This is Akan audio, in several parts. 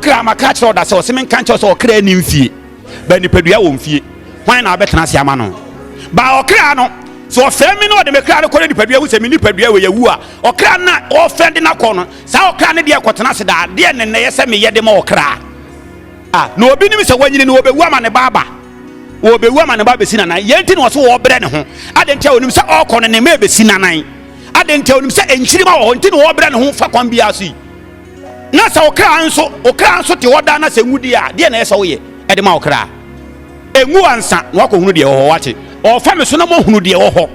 okra ma catch order so semen kan cho so okra ni mfie ba nipadua wo mfie hwan na obetena se ama no ba okra no so ofemi no de me kra no kore nipadua wo se me nipadua we yawu a okra na ofendi na kɔ no sa okra ne de akɔtena se da de ne ne yɛ me yɛ de ma okra no obi nim se wanyini no obewu ama ne baba obewu ama ne baba besi nanan yenti no so wo brɛ ne ho adentia onim se ɔkɔ ne me besi nanan adentia onim se enchirima wo nti no wo brɛ ne ho fa kwan bia so yi na sa okra nso te woda na se ngudi a de na yɛ se wo yɛ de ma okra engu ansa na wakɔ hunu de ho wate o fa me so na mo hunu de ho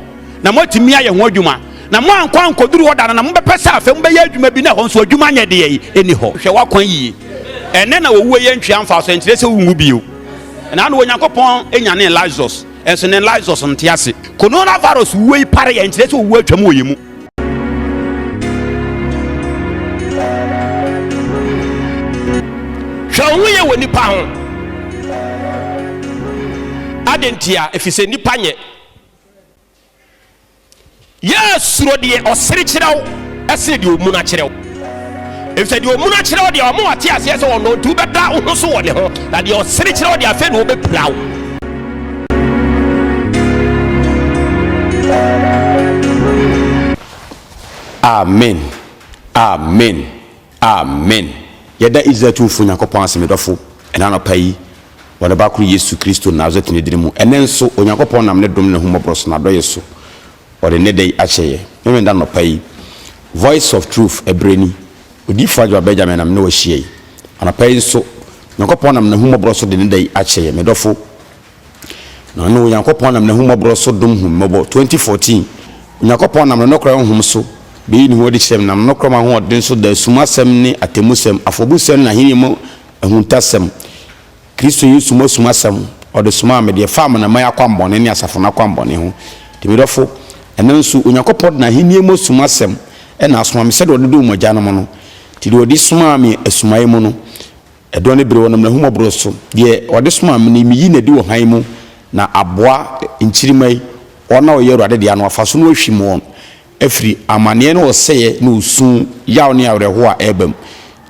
na mo timi aye ho adwuma na mo ankwa ankoduru woda na mo bepɛ sa afɛ mo bɛ yɛ adwuma bi na ho nso adwuma nyɛ de yi eni ho hwɛ wakwan yi ene na wo ye ntwe amfa so ntire se wo bio na no Onyankopɔn enya ne Lazarus enso ne Lazarus nte ase coronavirus wo yi pare ye ntire se wo atwam wo yemu hwɛ wo ye woni pa ho adentia efise nipa nye yes ro de osere kyerɛw ese de omu na kyerɛw efise de omu na kyerɛw de omu ate ase ese wono tu bɛda wo so wo ne ho na de osere kyerɛw de afa na wo beplaw amen amen amen yɛda izatu fu Nyankopɔn asemedɔfo ɛna no pai wona ba kru Yesu Kristo Nazareth ne dirimu ene nso Onyankopɔn nam ne dom ne humobroso na doye so ode ne dei akyeye me nda no pai voice of truth ebreni odi fajo Agyemang nam ne wahie ana pai nso Onyankopɔn nam ne humobroso de ne dei akyeye medofo na no Onyankopɔn nam ne humobroso dom humobo 2014 Onyankopɔn nam ne kra hum so be ni hodi kyem nam no kra ma ho ode nso da sumasem ne atemusem afobusem na hinimo ahuntasem Kristo Yesu mosumasem ode suma me de fam na maya kwambone ne asafo na kwambone ho timidofo ene nso Onyankopɔn na henie mosumasem e na asoma me se de ode do mogya no no ti de ode suma me asumaye mu no edo ne bere wonam na humobro so de ode suma me ni yi na di wo han mu na aboa nchirimai ona o yero ade de anu afaso no ahwim won afiri amane no oseye no usu yaw ne awreho a ebam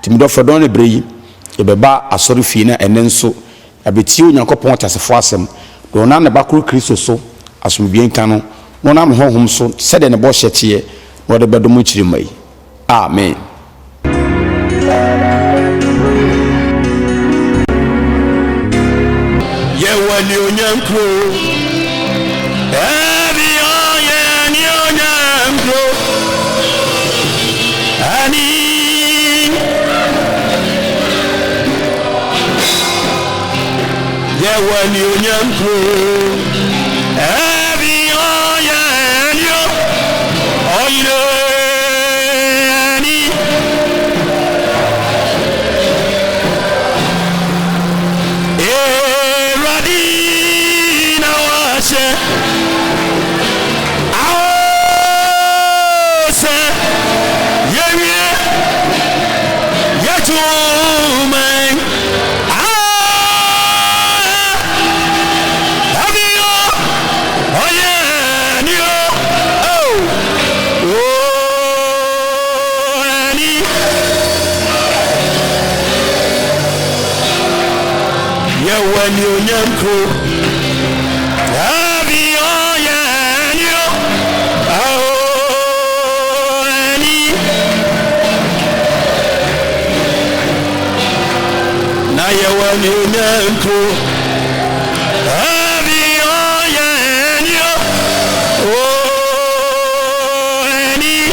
timidofo do ne bere yi ebeba asori fi na ene nso abeti Onyankopɔn tasefo asem do na ne bakuru Kristo so asomdwe nka no no na honhom so sede ne bo hyete no de bedomo chirimai amen ye wali onyankro ebi oye ni onyankro ani when you young crew, every and you, oh, you know, Radina was when you young crew, have you and you, oh, Annie. Now you when you young crew, have you and you, oh, Annie.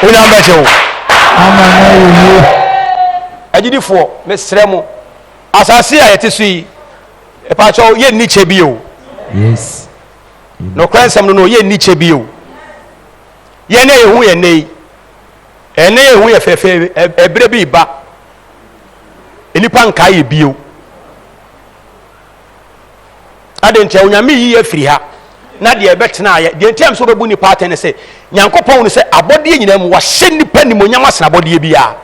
Onyamesom. Amen. Agidifo mesrɛ mo asase a yɛte so yi epacho ye ni che bio. Yes. No kransem no ye ni che bio. Ye na ehu ye nei. Ene ehu ye fefe ebre bi ba. Enipa nka ye bio. Adenche onyame yi afiri ha. Na de ebetena ye. De entiam so bebu ni pattern ne se Nyankopɔn ne se abode nyina mu wa hye nipa ni monyam asena abode bia.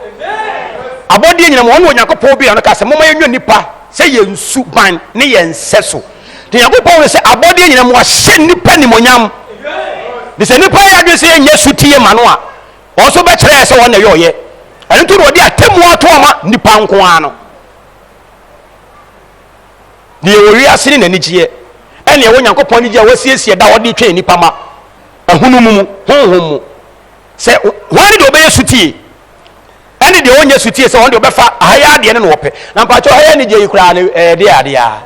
Abode nyina mu won Nyankopɔn bia no ka se moma yenwa nipa se ye nsu ban ne ye nse so. De Nyankopɔn ne se abode nyina mu wa hye nipa ni monyam. De se nipa ya dwe se enya sutie ma no a also be kire se won na yoye. Eno to odi atemu ato ama nipa nko ano. De Ewiase ni nanigye ene wo Nyankopɔn ni gye wasiesie da wode twa nipa ma ahunumumu honhomu se wani de obeye sutie ene de onye sutie se won de obefa ahaya de ne no wope na mpacho ahaya ni gye yikura ne de ade a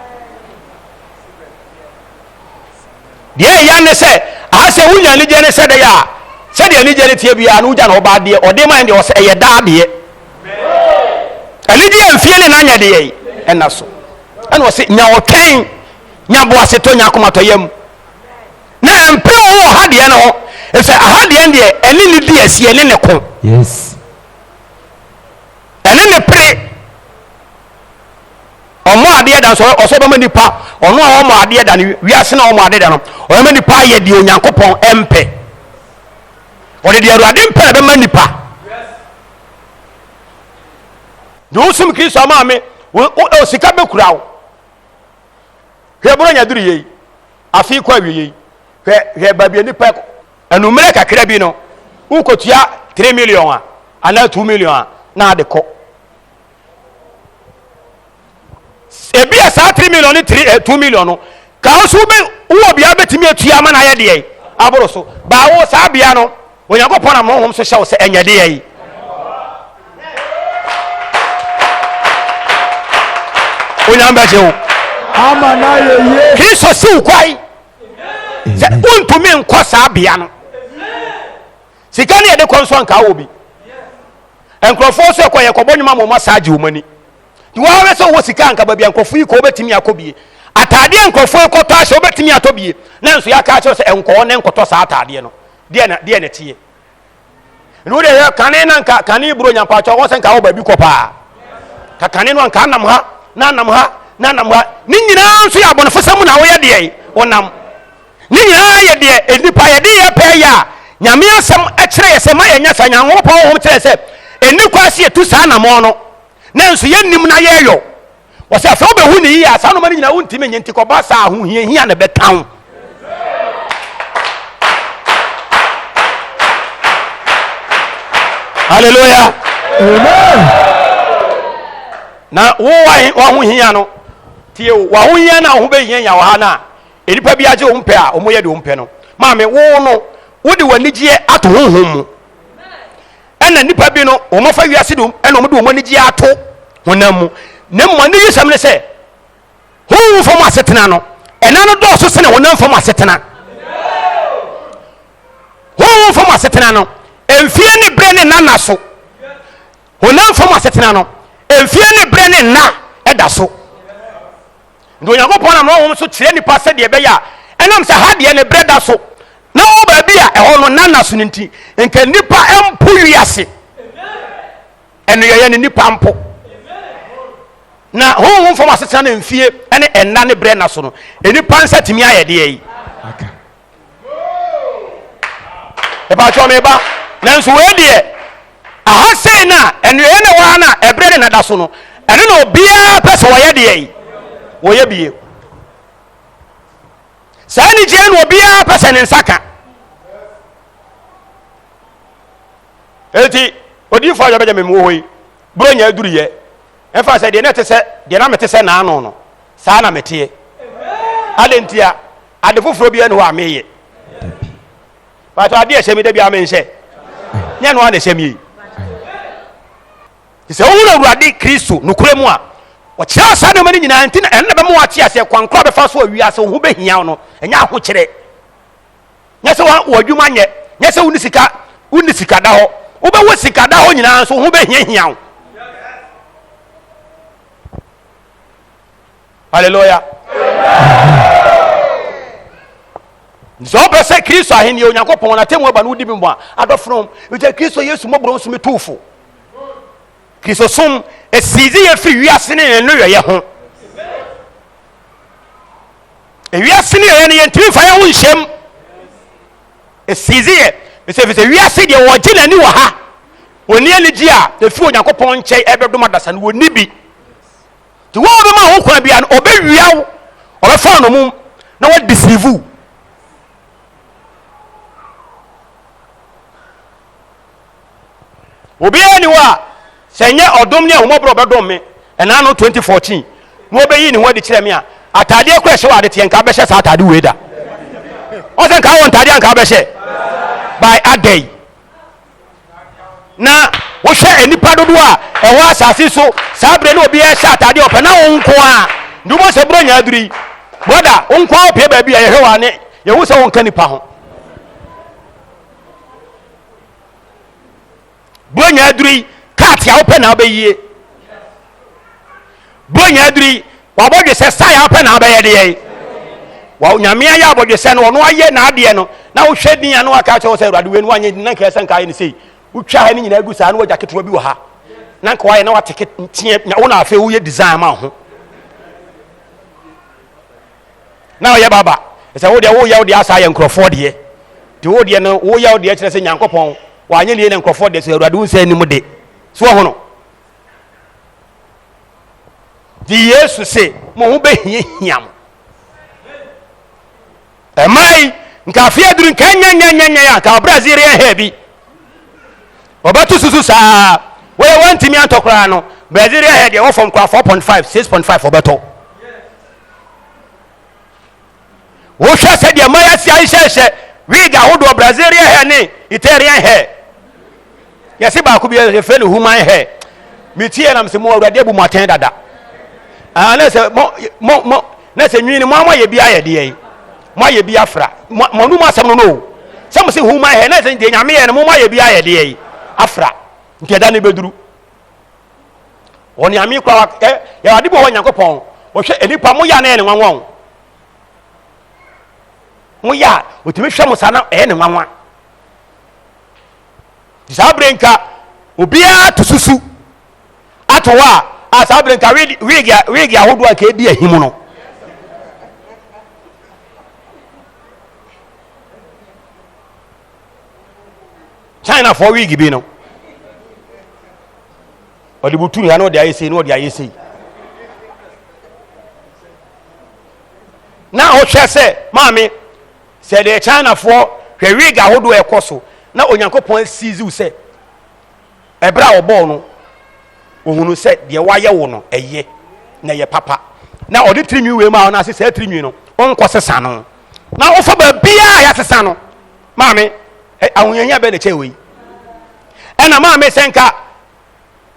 de ya ne se ahase wunya ni gye ne se de ya se de ni gye ne tie bia no wuja na oba de ode man de o se eye da de eligi amfie ne na nya de ye ena so ena o se nya otwen nya bo aseto nya komato yam na empe wo ha de ne ho e se aha de ne ene ni di asie ne ne ko. Yes. Ene ne pre omo ade da so oso be mani pa ono a omo ade da ne wiase na omo ade da no o mani pa ye di Onyankopɔn empe o de Awurade empe be mani pa. Do sum Kristo ama me o sika be kura wo hwe bro nya duru yi afi kwa wi yi hwe babia ni pa anumere kakra bi no ukotua 3 million a ana 2 million a na de ko ebi asa 3 million ni 2 million no ka so be wo bia betimi atua ma na ye de aboro so ba wo sa bia no Onyankopɔn na mo hom so hye wo se enya de yi Onyamesom. Amana ye. Kristo si ukwai se untumi nkɔ saa bia no sika ne de konso anka wo bi enkrofo so ekɔ ye kɔbɔ nyuma mo massage wo mani di wa we so wo sika anka ba bia enkrofo yi ko betimi akɔbie atade enkrofo yi kɔtɔ ahye obetimi atɔbie na nso ya ka kyerɛ se enkɔ ne nkɔtɔ saa atade no de na tie no de kane na nka kane bro nyampa kyɛ wo se nka wo ba bi kɔ pa ka kane no anka nam ha na nam ha na nam ha ni nyina nso ya abɔnfo sam na wo ye de wonam ni nyina ye de enipa ye de ye pɛ ya nyame asɛm ɛkyerɛ yɛ sɛ ma yɛ nya sa Nyankopɔn hom kyerɛ sɛ eni kwase etu saa na mo no na nso ye nim na ye yo wo sɛ fa obehu ni yi asa no ma ni nyina wontime nyenti kɔ ba sa ho hia na bɛtan hallelujah Amen. na wo wa ho hia no tie wa ho hia na ho be hia nya wa ha na enipa bi agye wo mpɛ a omo ye de wo mpɛ no maame wo no wo de wanigye ato honhom mu ena nipa bi no omo fa wiase dum ena omo de omo anigye ato honam mu na mo ne yesam ne se honhom fam asetena no ena no do so se na honam fam asetena honhom fam asetena no emfie ne bre ne nana so honam fam asetena no emfie ne bre ne na eda so ndo Onyankopɔn na mo hom so kyerɛ nipa sɛ de be ya enam sɛ ha de ne bre da so na wo ba bia ɛhɔ no nana so nti nka nipa empo wiase eno yɛ ne nipa mpo na honhom fam asetena na emfie ene enna ne bre na so no enipa nsa timi ayɛ de yi e ba cho me ba nanso we de aha sei na eno yɛ ne wa na ebre ne na da so no ene na obia pese wo yɛ de yi wo yɛ bie saa ni gye no obia pese ne nsaka eti odi fa ya be me wo yi bro nya aduru ye enfa se de na te se de na mete se na ano no saa na mete adentia ade foforo bia ne ho ameye ba to ade ehye me da bia me nhye nya no ana ehye me se wo Awurade Kristo nokure mu a o kira sa de mani nyina ntina enne be mo ate ase kwankra be fa so awiase ho be hia no enya ho kire nya se wo adwuma nye nya se wo ni sika da ho Oba wo sika da ho nyina so ho be hia. Hallelujah. So pese Kristo aheni Onyankopon na temu aba no di bi mo adofrom we Kristo Yesu mobro so metufo Kristo som esizi ye fi wiase ne no ye ho wiase ne ye ne yentimi fa ye ho nhyem esizi ye se wiase de wo gina ni wo ha oni ani gi a efi Onyankopon nkyai ebedom adasa no woni bi ti wo be ma ho kwa bia no obewia wo obefa no mum na wo deceive obi aniwa senye odom ne homobro bedom me ena no 2014 no obeyi ni ho de kire me a atade akwa hye wa de te nka be hye sa atade weda o se nka won tade nka be hye by a day na wo hye enipa dodo a e wa asase so sabre ne obi hye atade opa na won ko a ndumo se bro nya aduri boda won ko opie ba bia ye hwe wa ne ye wo se won ka nipa ho bonya aduri kat ya open na obeye bonya aduri wa bodwe se sa ya open na obeye de wa nyame ya bodwe se no no aye na ade no na wo hwedin ya no aka che wo se urade we no anye na ka se nka aye ne sei utwa ha ni nyina agu sa no wa jaketo bi wo ha na nka wa ye na wa teke tie wo na afa wo ye design ma ho na wo ye baba se wo de asa ye nkrofo de ti wo de no wo ye wo de kire se Nyankopon wa anye ne nkrofo de se urade wo se ni mu de so hono di Yesu se mo ho be hiam emai nka afia duru nka nya ya ka Brazil ya hebi obatu susu sa we want me antokra no Brazil ya head ya from 4.5 6.5 obeto wo hwa se de maya si ahye we ga hodo Brazil ya he ne Italian he yesi ba ku bi e fe ne human he mitie na mse mo awurade bu maten dada na se mo na se nwini mo amoye bia ye de yi mo aye bia fra mo nu mo asem no se mo se human he na se de nyame ye no mo aye bia ye de yi afra nke da ne beduru oni ami kwa ya wade bo Nyankopon wo hwe enipa mo ya na ye ne nwanwon mo ya otimi hwe mo sana ne nwanwa Sabrenka obia tususu atowa a Sabrenka wigi ahodo aka edi ahimu no China for wigi bi no odi butu ya no de ayese no de ayese na o hwese maami se de China for hwe wigi ahodo ekoso na Onyankopon sizi se ebra obon no ohunu se de waye wo no eye na ye papa na odi trinwi we ma na se trinwi no onko sesa no na ofa ba bia ya sesa no maame ahonyanya be ne chewe ena maame senka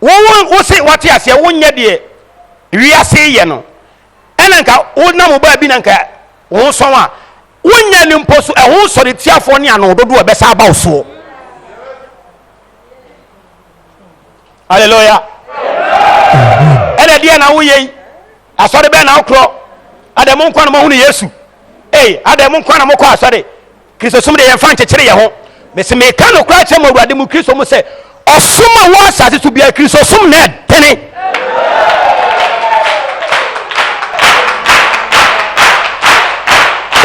wo se wate ase wonye de wiase ye no ena nka wo na mo ba bi na nka wo so a wonya ni mposo ho sori tiafo ne ano dodo be sa ba so hallelujah ene dia na wo yi asori be na okro adamu nkwa na mo hu ne Yesu adamu nkwa na mo kwa asori Kristo sum de ye fa nchekere ye ho me se me ka no kra che mo awurade mu Kristo mu se osuma wo asase to bia Kristo sum na tene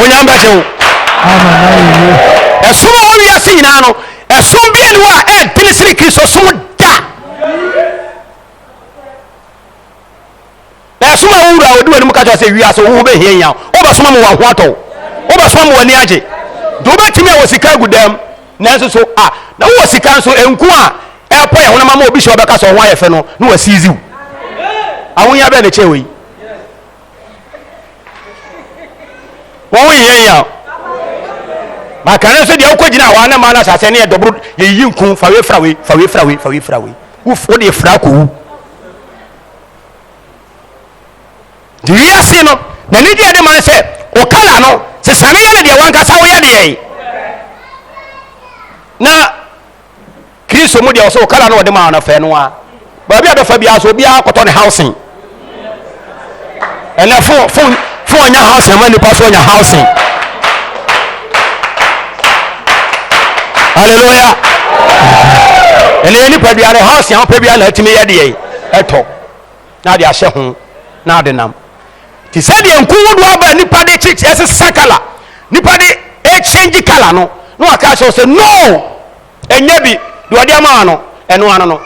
Onyamba chewo esum wo wi ase nyina no esum bia ni wa tene siri Kristo sum da esum wo wura odi wani mu ka se wi ase wo be hia nya wo ba suma mo wa ho ato wo ba suma mo wani age do ba timi a wosika gudam na so na wo sika so enku a epo ye hona mama obi hye obeka so ho ayefe no na wa siziw ahonya be na chewe wo ye ya makane so de okogina wa na ma na sase ne dobro ye yi nku fa we frawe wo de fra ko di wiase no na ni de man se o kala no se sane ye de wanka sa wo ye de ye na Kristo mu de so kala no de ma na fe no a ba bia do fa bia so bia koto ne housing ena fo onya housing ma nipa so onya housing. Hallelujah. Ene nipa bia ne housing ho pa bia na atimi ye de eto na de ahye ho na de nam ti se de nku do aba nipa de chichi ese sakala nipa de change color no aka so no enya bi de ode ama no eno ano no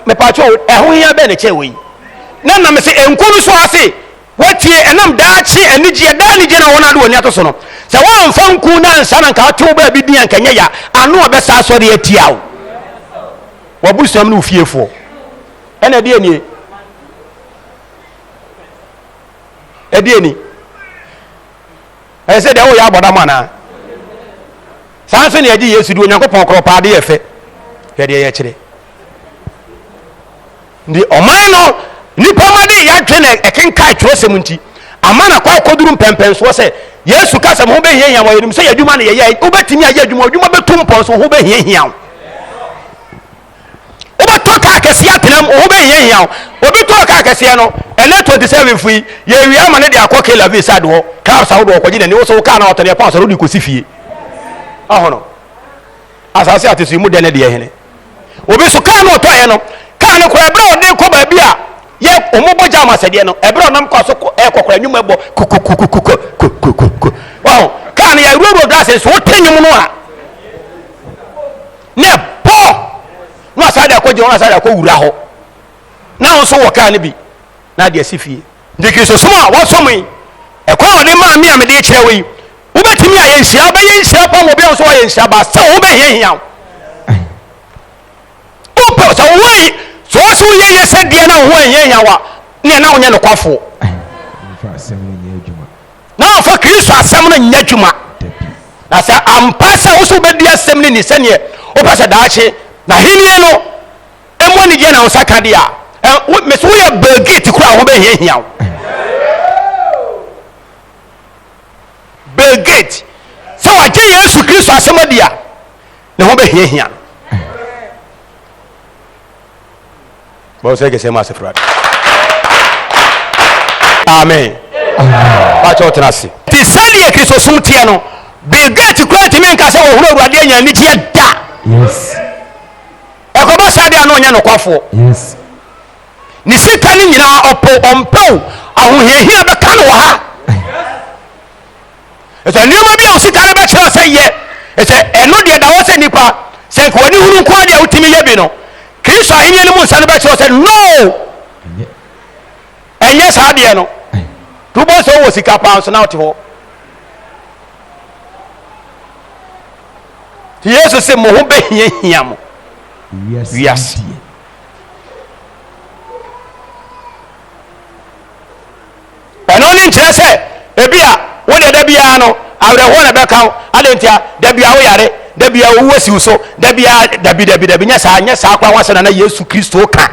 me pa cho ehun hia be ne che we na me se enku no so ase watie enam daachi enije danije na wona de woni ato so no se won fa nku na nsa na nka to ba bi di anka nya ya ano obesa so de atiawo wabusam no fiefo ena de anie edieni ese de wo ya boda mana sanso ne agi Yesu di Onyankopon kro de efe ye de ye kire ndi oman no nipa ma de ya dwe na ekenka twosem nti amana kwa koduru mpempen so se Yesu kasa mo be hia wa yenim se yadwuma ne ye obetimi aya adwuma betum pon so ho be hia obeto ka kese atenam ho be hia obeto ka kese no ele 27 fui ye wi ama ne de akoke la visa do ka sa wo do kwaji ne wo so ka na otene pa so ro di kosifie ahono asase atesu mu de ne de hene obi so ka na oto ye no ka ne ko ebra ode ko ba bia ye omobogya amasede no ebra onam kwa so ekokora nwuma ebo kukukukukukukuku wow ka ne ya ruo glasses so tenyum no a ne po no asade akogye no asade akowura ho na wo so wo ka ne bi na de asifie ndiki so soma wo so mi ekwa ode ma mi amede kire wi ubetimi aye nhia ba ye nhia pa mo bi so aye nhia ba sa wo be hia upo so we so ye se de na ho hia wa ne na onye no kwafo na fa Kristo asem no nya dwuma na sa ampasa wo so be di asem ni se ne o pasa daache na hinie no emo ni je na osaka dia me so ye begit kura ho be hia begit so wa je Yesu Kristo asem dia ne ho be hia bo se ke se ma se frad amen ba cho tenasi ti sali e Kristo sum tie no begit kura ti men ka se wo huro Awurade anya ni je da Yes. e ko ba sa dia no nya no kwafo Yes. ni sika ni nyina ompo ahohehia be ka no ha ese nioma bi o sika na be kira se ye ese eno de da wo se nipa se ko ni hunu kwa de utimi ye bi no Kristo ahenya ni mu nsa na be kira se no enye sa de no tu bo so wo sika pa so na ote ho ti Yesu se mo ho be hia mo yes eno ni nkyerɛ sɛ ebia wo de da bia no awerɛho na bɛka adentia da bia wo yare da bia wo wasiw so da bia dabi nya saa kwa wasɛ na Yesu Kristo ka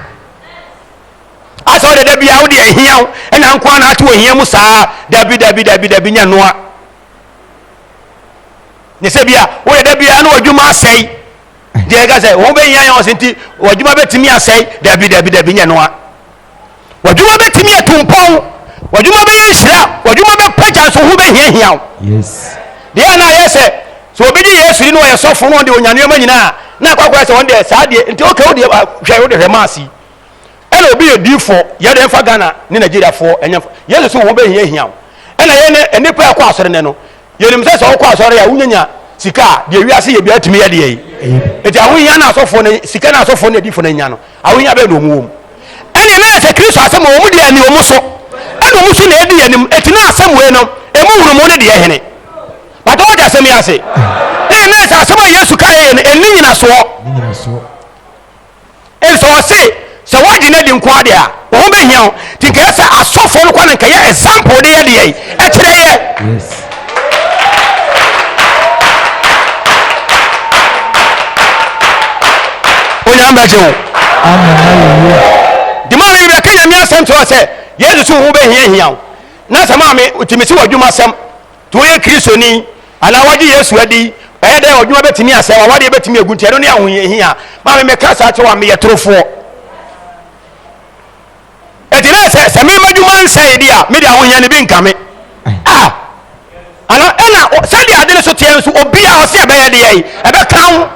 asa wo de da bia wo de ahia wo ɛna nko na ato ahia mu saa dabi nya noa ne sɛ bia wo de da bia no adwuma asɛe de ga sɛ wo be hia ya ɔsenti adwuma betimi asɛe dabi nya noa adwuma betimi atumpɔn wadwuma be yishira wadwuma be pagya so ho be hia Yes. de na yese so obi di Yesu ni no yesofo no de onyane ma nyina na kwakwa se won de saa de nti o ka o de hwɛ o de remasi ela obi edifo ye de fa Ghana ni Nigeria fo enya Yesu so ho be hia ela ye ne enipa akwa asore ne no ye nim se so kwa asore ya unyanya sika de Ewiase ye bia timi ye de yi eti ahohia na asofo ne sika na asofo ne edifo na nya no ahohia be no mu ene na se Kristo asem o mu de ani o mu so eno musu na edi yanim etina asem we no emu hurumo ne de hene bato o de asem ya se na sa asem Yesu ka ye ne eni nyina so so se wadi na di nko ade a wo be hia ti ka se asofo no kwa nka ye example de ye de ye e kire ye Yes. Onyamesom Amen. di ma me be kanya mi asem to se Yesu so ho be hia na sama me utimisi wadwuma asem to ye Kristo ni ana wadi Yesu adi ɛyɛ dɛ ɔdwuma bɛtumi asɛ ɔwade bɛtumi agu nti ɛno ne ahoyɛhia ma me meka saa kyerɛ wa meyɛ torofoɔ ɛti na sɛ mema dwuma nsɛe di a mede ahohia ne bi nka me ana ɛna sɛdeɛ ade no so teɛ nso obi a ɔsɛ ɛbɛyɛ deɛ yi ɛbɛka wo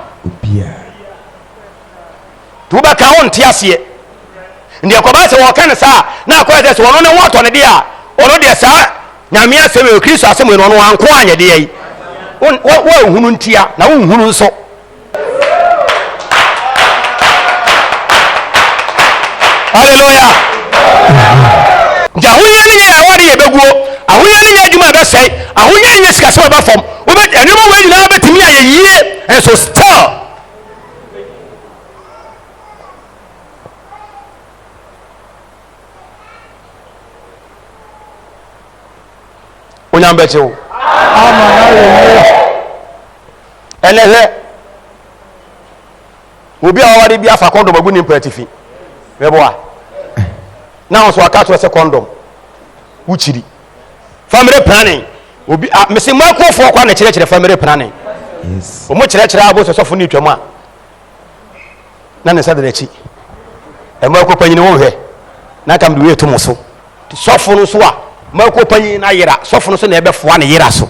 nti wobɛka wo nte aseɛ ndeɛ kɔba sɛ wɔka ne saa na akɔyɛ sɛ sɛ ɔno ne wɔtɔ ne deɛ a ɔno deɛ saa nyame asɛm yɛ kristo asɛm yɛ no ɔno wanko anyɛ deɛ yi woanhunu ntia na wonhunu nso halleluya nti ahoyɛ ne nyɛ ɛwɔde yɛ bɛguo ahoyɛ ne nyɛ adwuma ɛbɛsɛe ahoyɛ ne nyɛ sikasɛm ɛbɛfam ɛnoma wɔ nyinaa bɛtumi ayɛ yie ɛnso still onyam bɛkye wo ɛnɛ hwɛ obi a wɔwade bi afa kɔndɔm agu ne mpa atifi bɛboa na wo so aka kyerɛ sɛ kɔndɔm wokyiri family planning obi mese makofoɔ kɔ a ne kyerɛkyerɛ family planning ɔmo kyerɛkyerɛ abo sɛ sɔfo ne twam a na ne nsa da n'akyi ɛma kɔ panyini wo hwɛ na kam de wei to mo so sɔfo no so a mako panyin na yera sɔfo no so na ɛbɛfoa ne yera so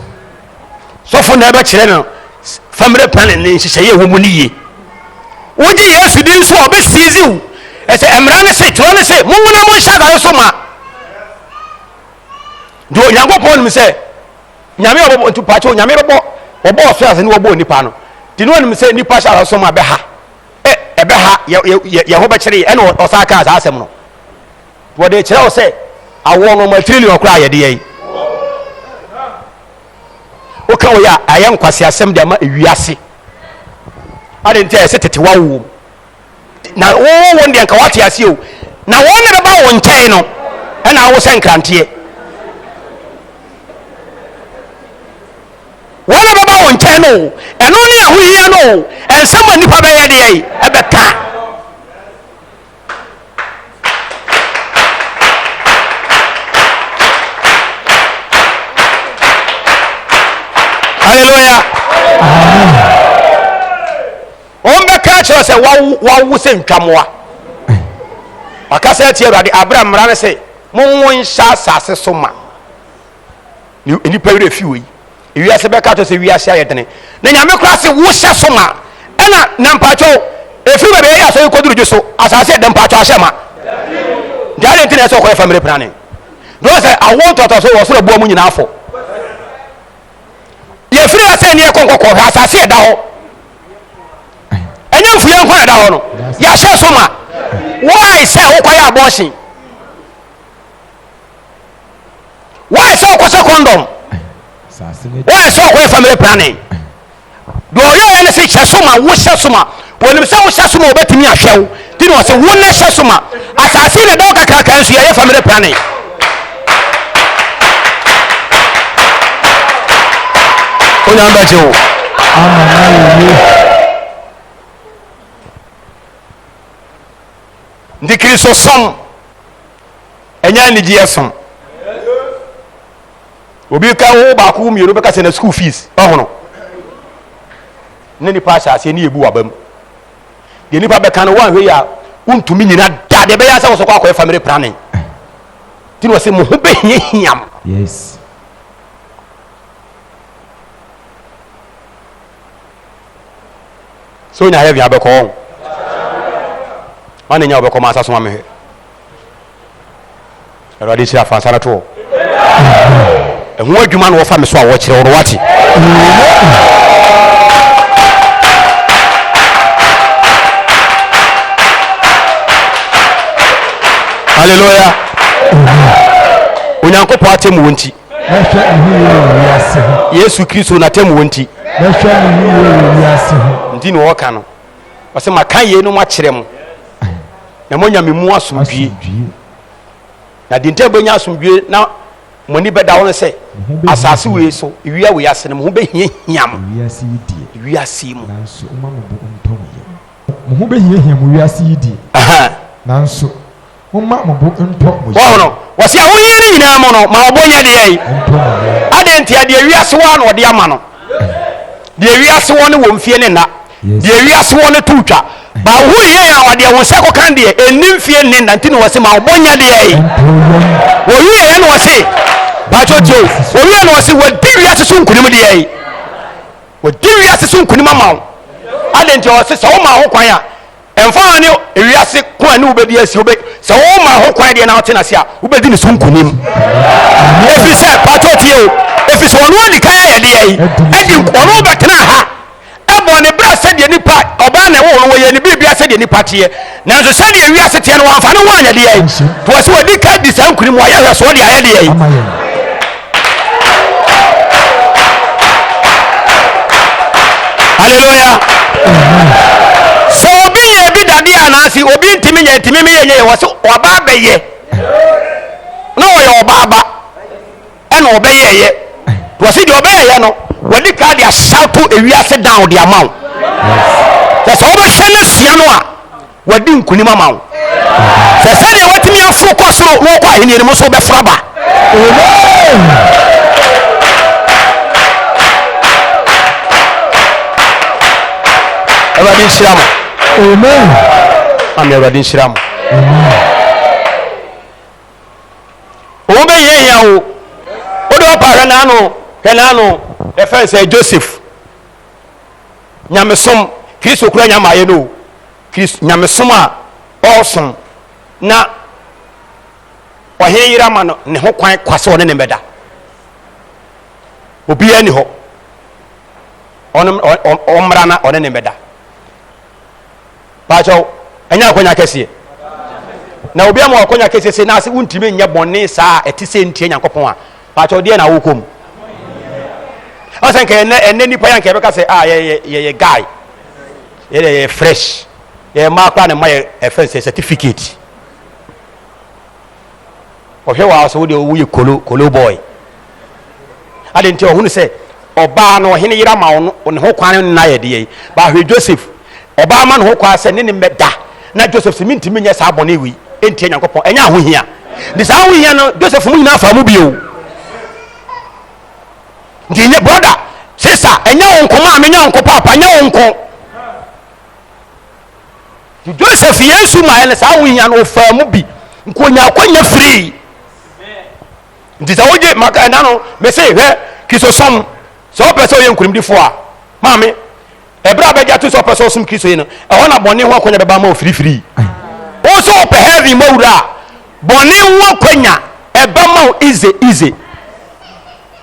sɔfo na ɛbɛkyerɛ no family planning ne nhyehyɛeɛ wɔ mu ne yie wogye yesu din so a ɔbɛsiezi wo ɛsɛ mmara ne se twerɛ ne se monwona mo nhyɛ adare so ma nti onyankopɔn nim sɛ nyame ɔbɔbɔ nti pakyɛ nyame bɛbɔ ɔbɔ ɔso ase ne wɔbɔ nipa no nti ne ɔnim sɛ nipa hyɛ adare so ma bɛha ɛbɛha yɛ ho bɛkyerɛ ɛna ɔsa kaa saa asɛm no wɔde kyerɛ wo sɛ awoɔ no ma trillion koraa yɛde yɛi woka wo yɛ a ɛyɛ nkwase asɛm de ama ewiase ade nti ɛsɛ tete wawo na wo deɛ nka wate ase o na wɔn ne bɛba wo nkyɛn no ɛna awo sɛ nkranteɛ wɔn ne bɛba wo nkyɛn no ɛno ne ahohia no ɛnsɛm a nipa bɛyɛ de yɛi ɛbɛka hallelujah on bɛka kyerɛ sɛ wawo sɛ ntwamoa wakasa tie awurade abra mmara ne sɛ monwo nhyɛ asase so ma nipa werɛ fi wei ewiase bɛka kyerɛ sɛ wiase ayɛ dene na nyame kora se wohyɛ so ma ɛna na mpakyɛw ɛfiri bɛbɛ yɛ asɔre kɔduru gye so asase ɛdɛ mpakyɛw ahyɛ ma nti ade nti na ɛsɛ ɔkɔyɛ family planning de wɔ sɛ awo ntɔtɔ so wɔ soro boa mu nyinaa fɔ yɛfiri asɛ ne yɛkɔnkɔkɔ hwɛ asase ɛda hɔ ɛnyɛ mfuyɛ nkwa ɛda hɔ no yɛahyɛ so ma why sɛ wokɔyɛ abortion why sɛ wokɔhyɛ condom why sɛ wokɔyɛ family planning deɛ ɔyɛyɛ ne sɛ hyɛ so ma wohyɛ so ma wɔnim sɛ wohyɛ so ma wobɛtumi ahwɛ wo nti ne wɔ sɛ wo ne hyɛ so ma asase ne da wo kakraka nso yɛyɛ family planning onyam bɛkye wo nti kristo som ɛnyɛ anigyeɛ som obi ka wo baako mmienu bɛka sɛ na school fees ɔhono ne nipa ahyɛ aseɛ ne yɛbu waba mu deɛ nipa bɛka no woanhwɛ yi a wontumi nyina da deɛ bɛyɛ sɛ wo so kɔ akɔyɛ family planning nti ne wɔ sɛ mo ho bɛhiahiam so nya heavy abɛkɔ wɔn wane nya wobɛkɔ ma asa so ma mehwɛ awurade hyira afansa no to ɛho adwuma no wɔfa me so a wɔkyerɛ wo no wate halleluya onyankopɔn atɛmu wɔ nti yesu kristo na atɛmu wɔ nti nti ne wɔka no ɔsɛ maka yei no makyerɛ mo na moanya me mu asomdwie na de ntam bɛnya asomdwie na mo ani bɛda wo no sɛ asase wei so ewia wei ase no mo ho bɛhiahia mo wiase yi mu mo ho bɛhiahia mo wiase yi die nanso moma mo bo ntɔ mo wɔn no wɔsi ahoyɛ ne nyinaa mo no ma ɔbɔ nya de yɛ ade nti ade wiase wa na ɔde ama no de ewiase won wo mfie ne na de ewiase won tu twa ba hu ye ya wade won se ko kan de enim fie ne na ntini wo se ma obonya de ye wo ye no wo se ba chojo wo ye no wo se wo di wiase so nkunim de ye wo di wiase so nkunim ma adenti wo se so ma ho kwan a emfa ne ewiase ko ani wo be di asi wo be so wo ma ho kwan de na wo te na se a wo be di ne so nkunim efi se patoti o efi so no di kan ya de ye edi ono be tena ha ebo ne bra se de nipa oba na wo wo ye ne bibia se de nipa tie na so se de ewiase tie no amfa ne wo anya de ye to se wo di kan di san nkunim wo ya so de aye de ye hallelujah so obi ye bi dade anasi obi ntimi me ye wo se oba ba ye no wo ye oba ba ena oba ye to se de oba ye no wadi ka de asauto ewiase down de amount so oba hwene sia no a wadi nkunim amount se de watimi afoko so wo kwa hene mo so be fraba Everybody shirama. Amen. I'm everybody shirama. Obe ye ya o. Odo pa henano. The first say Joseph. Onyamesom Kristo kura nyama ye no. Kristo Onyamesom a awesome. Na ohen yirama no ne ho kwan kwase one ne meda. Obi ani ho. Omra na one ne meda. Pacho enya akonya kese na obi ama akonya kese se na se untime nya bone saa etise ntie nyankopon a pacho de na wokom asan ke enne nipa yanke be ka se ye guy ye fresh ye makwa na my offense certificate ohwe wa so de owu ye kolo boy ade ntie ohunu se oba no hene yira ma wo ne ho kwan na ye de ba hwe Joseph oba ma no ho kwa se ne meda na Joseph se mintimi nya sa abone wi entie nyankopon enya ho hia de sa ho hia no Joseph mu nyina fa mu bio ndiye brother sister enya wonko ma me nya wonko papa nya wonko Joseph Yesu ma ele sa ho hia no fa mu bi nkonya akonya free ndi sa oje maka na no me se hwe kisosom so pese oye nkurimdifo a maame ebra beja to so person sum Kristo yi no e ho na bone ho akonya be ba ma ofirifiri o so pe heavy mawura bone ho akonya e ba ma easy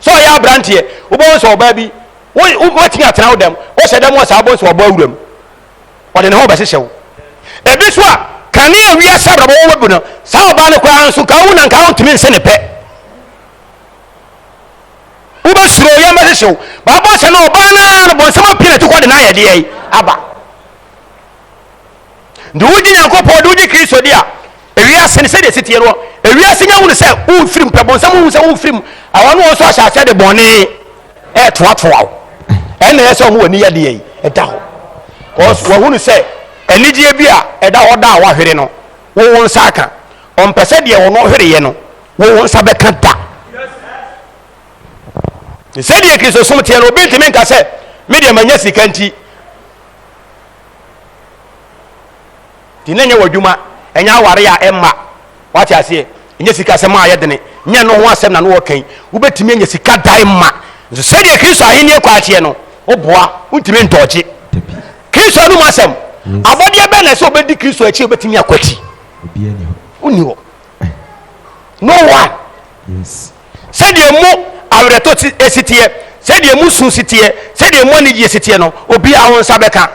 so ya brantie wo bo so ba bi wo tin atena wo dem wo se dem wo sa bo so oba wuram o de ne ho be hyehyɛ wo e bi so a kane awia sabra bo wo bu no sa oba ne kwa anso ka wo na nka wo timi nse ne pe uba suro ya ma hyehyɛ wo ba bo se no oba na no bo nsɛm pie to kwa de na ye de yi aba ndu wuji Nyankopɔn ndu wuji Kristo dia ewiase ne se de sitie no ewiase nya wonu se wo firim pe bo nsɛm wo se wo firim awa no so ahyase de bɔne toatoa ɛna yɛ sɛ ɔmo wani yɛ de yi ɛda ho cause wo hunu sɛ anigye bi a ɛda hɔ da a wahwere no wo nsa aka ɔmpɛ sɛ deɛ wɔn hwere yɛ no wo nsa bɛka da sɛdeɛ Kristo som teɛ no obi ntumi nka sɛ me deɛ manya sika nti ti ne nyɛ w'adwuma ɛnyɛ aware a ɛmma wate aseɛ ɛnyɛ sika sɛm a yɛdene nyɛ no ho asɛm na no wɔkan wobɛtumi anya sika dae ma nso sɛdeɛ Kristo ahenni kɔ akyeɛ no woboa wontumi ntɔɔkye Kristo no mu asɛm abɔdeɛ bɛn na sɛ wobɛdi Kristo akyi wobɛtumi akɔakyi wonni hɔ no one sɛdeɛ mu awerɛtɔ esiteɛ sɛdeɛ mu su siteɛ sɛdeɛ mu anigye siteɛ no obi a ho nsa bɛka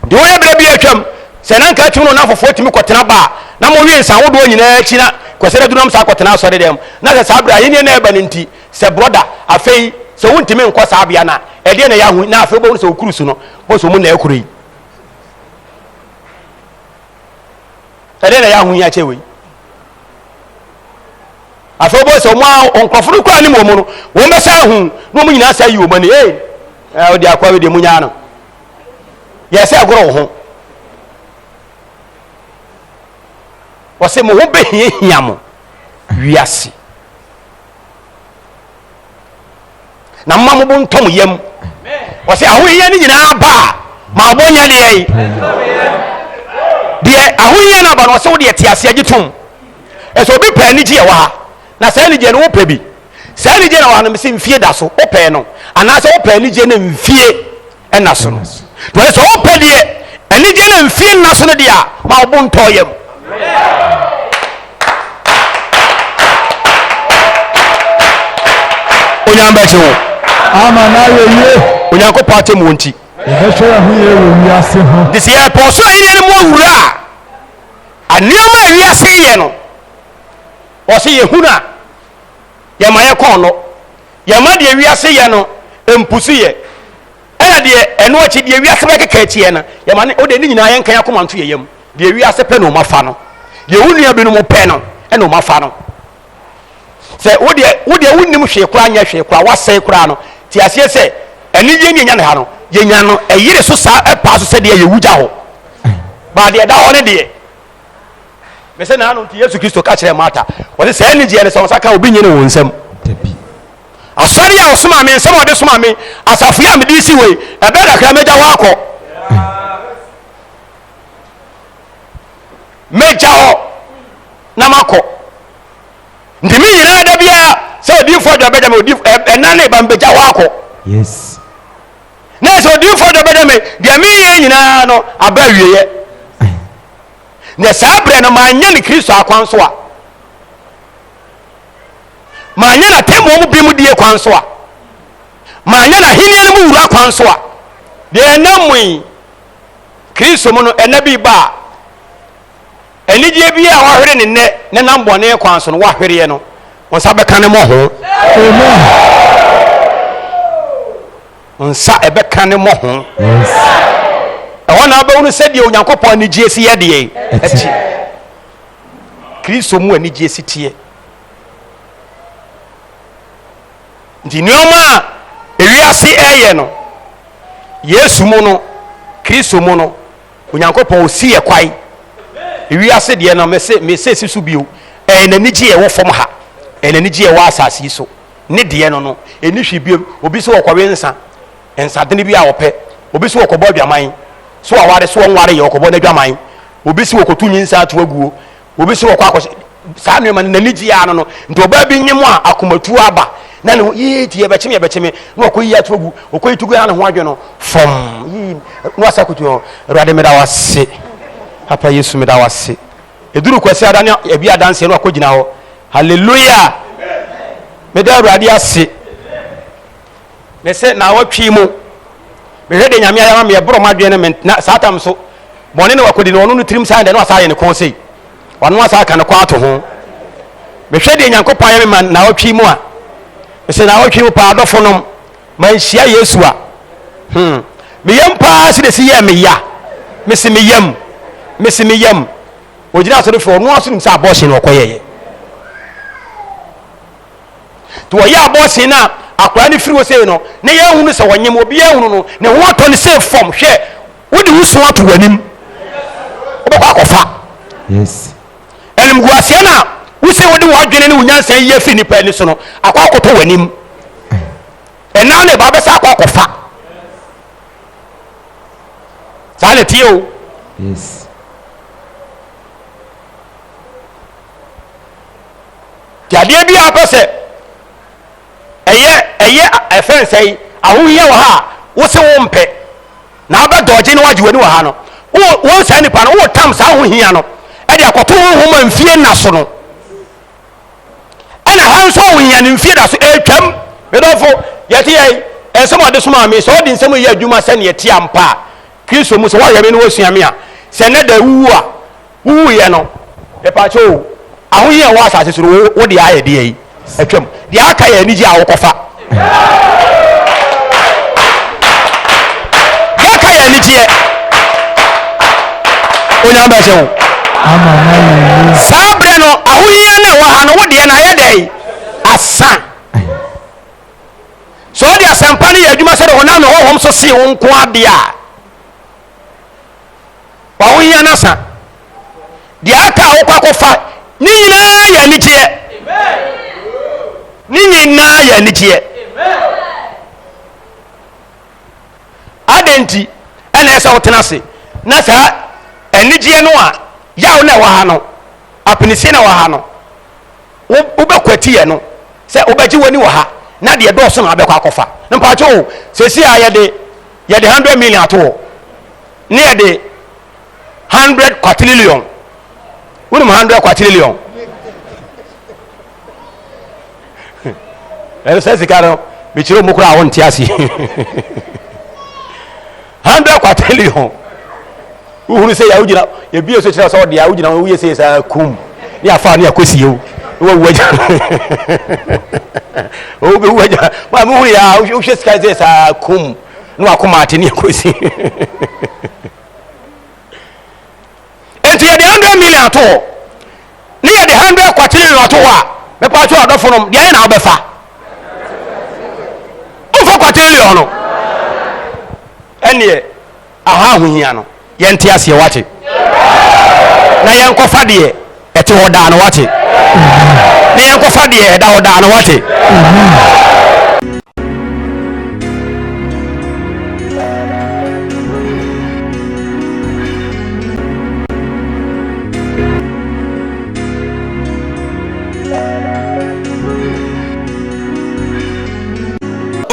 de wo yɛ brɛ bi atwam sɛ na nka atwum no na fofoɔ tumi kɔtena ba na mo wie nsa wodoɔ nyinaa akyi na kwasɛre dunam saa kɔtena asɔre dɛm na sɛ saa brɛ ahenni na ɛba ne nti sɛ broda afei sɛ wontumi nkɔ saa bea na ɛdeɛ na yɛaho na afei wobɛhu sɛ wokuru su no bɔ sɛ mu na ɛkoro yi ɛdeɛ na yɛaho yi akyɛ wei afei wobɛhu sɛ ɔmo a nkurɔfo no kora ne mu ɔmo no wɔn bɛsa ahu na ɔmo nyinaa sa yi wɔn ani wode akɔ wede mu nyaa no yɛ sɛ agorɔ wo ho wɔsɛ mo ho bɛhiahia mo wiase na mma mo ntom yam o se ahoyia ni nyina ba ma obonya de yi de ahoyia na ba no se wo de tiase agitom eso obi pa ni gye wa na se ni gye no wo pa bi se ni gye na wa no se mfie da so wo pa no ana se wo pa ni gye na mfie na so no to so wo pa de ani gye na mfie na so no de a ma obo nto yam Onyamesom ama na ye Onyankopɔn atem wonti ebe hwe ho ye wo wiase ho this year poso yin ni mo wura anioma wiase ye no o se ye huna ye ma ye kon no ye ma de wiase ye no empusu ye ena de eno achi de wiase be keka achi ye na ye ma ne o de ni nyina ye nkan akoma nto ye yam de wiase pe no mafa no ye hunua bi no mo pe no ena o mafa no se wo de wunnim hwe kura nya hwe kura wasai kura no ti asie se eni ye nya ne ha no ye nya no eyire so sa epa so se de ye wugya ho ba de da ho ne de me se na no ti Yesu Kristo ka kire mata wo se eni je ne se saka obi nyene wo nsam tabi asori ya osoma me nsam ode soma me asafu ya me di si we ebe da kra meja ho akọ meja ho na makọ ndimi nyina da bia se odifo do beda me odifo enane ba mbeja ho akọ yes na so odifo do beda me dia me ye nyina no aba wieye na sabre no manya ni Kristo akwan so a manya na temo mu bi mu die kwan so a manya na hini no mu wura kwan so a de enamui Kristo mu no enabi ba enije bi a wahwere ne ne nambone kwan so no wahwere no wonsa beka ne mo ho amen wonsa ebeka ne mo ho yes wana ba wonu sede Onyankopɔn ni giesi ye de ati Kristo mu ani giesi tie ndi nneoma ewiase eye no Yesu mu no Kristo mu no Onyankopɔn osi ye kwai ewiase de no mese sisu bio nani gye wo fom ha nani gye wo asase so ne de no eni hwe bio obi so okɔwe nsa de ne bi a wɔpɛ obi so okɔbɔ adwaman so aware so nware ye okɔbɔ n'adwaman obi so okotu nyinsa to aguo obi so okɔ akɔ saa nneɛma nani gye ano no nti oba bi nyem a akomatu aba na ne yi tie bɛkyeme na okɔ yi ato agu okɔ itugu ana ho adwe no fom yi no asakutu Awurade meda wase Papa Yesu meda wase eduru kwasi adane ebi adanse no akɔ gina hɔ hallelujah meda Awurade ase me se na watwi mu me hwede nyame ayama me bro madwe ne na satam so bɔne ne wakɔdi no ɔno no tirim saa de no asa ye ne kon sei wano asa ka ne kwa to ho me hwede Nyankopɔn ayame man na watwi mu a me se na watwi mu pa adɔfo nom man hia Yesu a me yam pa se de si ye me ya me se me yam ojina so de fo no aso nim sa abortion no koyeye to ya abortion na akwa ni firi wo sei no ne ye hunu se wonyem obi ye hunu no ne ho atɔ ne se form hwe wo de wusu ato wanim obekwa akɔfa yes elim guasia na wo se wo de wo adwene ne unyansa ye fi ni pa ni so no akwa akɔtɔ wanim ena ne ba besa akwa akɔfa sale tio yes jade bi apese eye efen sei ahohia wo ha wo se wo mpe na aba doje ne waje wani wo ha no wo sa nipa no wo tam sa ahohia no e de akoto ho ma mfie na so no ana han so ahohia ne mfie da so etwam medofo yete ye ensem ode so ma me so ode nsem ye adwuma se ne yete ampa Kristo mu so wo yame ne wo suame a se ne da wu a wu ye no e pa cho ahohia wo asase so wo de aye de yi etwam de aka ye ni ji a wo kofa ya ka ye ni ji e Onyamesom ama na ye sabre no ahohia ne wo ha no wo de na ye de asa so de asampa ne ye adwuma se de honam no hohom so se wo nko ade a wa ahohia na sa de aka wo kwakofa ni nyina ye ni ji e ni nyina ye ni ji e adenti ene esa wotenase na sa enigye no a yawo na wa ha no apinisi na wa ha no wo bekwati ye no se obaji wani wa ha na de do so na abekwa akofa mpacho sesi a ye de 100 million ato ne ye de 100 quadrillion wonu 100 quadrillion se sikaro bichiro mukura awon tiasi 100 quadrillion uhuru se ya ujina ye bi so kira so de ya ujina wo ye se sa kum ni afa ni akosi yo wo waja o be waja ma mu ya o hwe sika se sa kum no akoma ate ni akosi enti ye de 100 million ato ni ye de 100 quadrillion ato wa me pa cho adofo no de na obefa o fo quadrillion no ene aha huhia no yente ase wate na yenkofa de ete woda no wate na yenkofa de eda woda no wate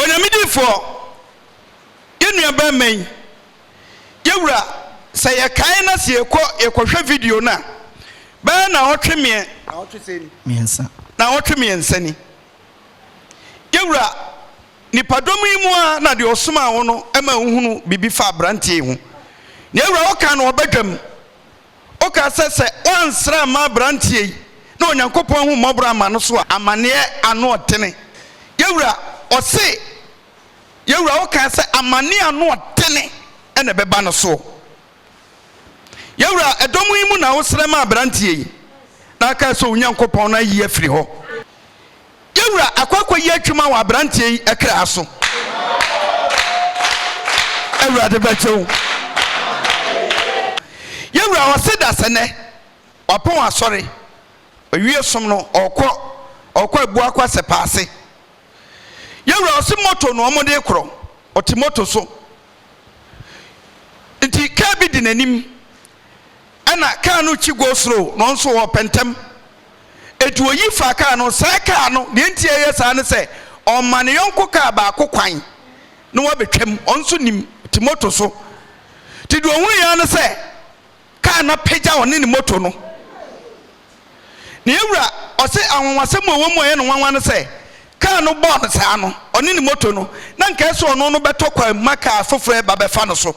Onyamidifo yenua ba men yewura say ye kai na se ekohwe video na ba na otwemie na otweseni miensa na otwemiensa ni yewura nipadom yi mu a na de osoma wo no ema uhunu bibi fa brantie hu na yewura oka na obadwam oka sese wansra ma brantie na onyankopon hu mobra ma no so amane ano otene yewura ose yewura oka se amane ano otene ene beba no so yewura edomu yi mu na wosre ma brantie yi na aka so onyankopon na yi afiri ho yewura akwakwa yi atwuma wa brantie yi ekra aso yewura de bechew yewura waseda sene wapon asore owie som no okọ ebu akwa sepase yewura osi moto no omode kro oti moto so nti ka bi di nanim ana ka no chi go slow no nso wo pentem etu oyi fa ka no sa ka no de ntie ye sa ne se o mane yonko ka ba akokwan no wo betwam onso nim ti moto so ti do hu ya ne se ka na peja woni ni moto no ne ewura o se anwonwasem owo mo ye no nwanwa ne se ka no board sa no oni ni moto no na nka so no no betokwa maka afoforo ba be fa no so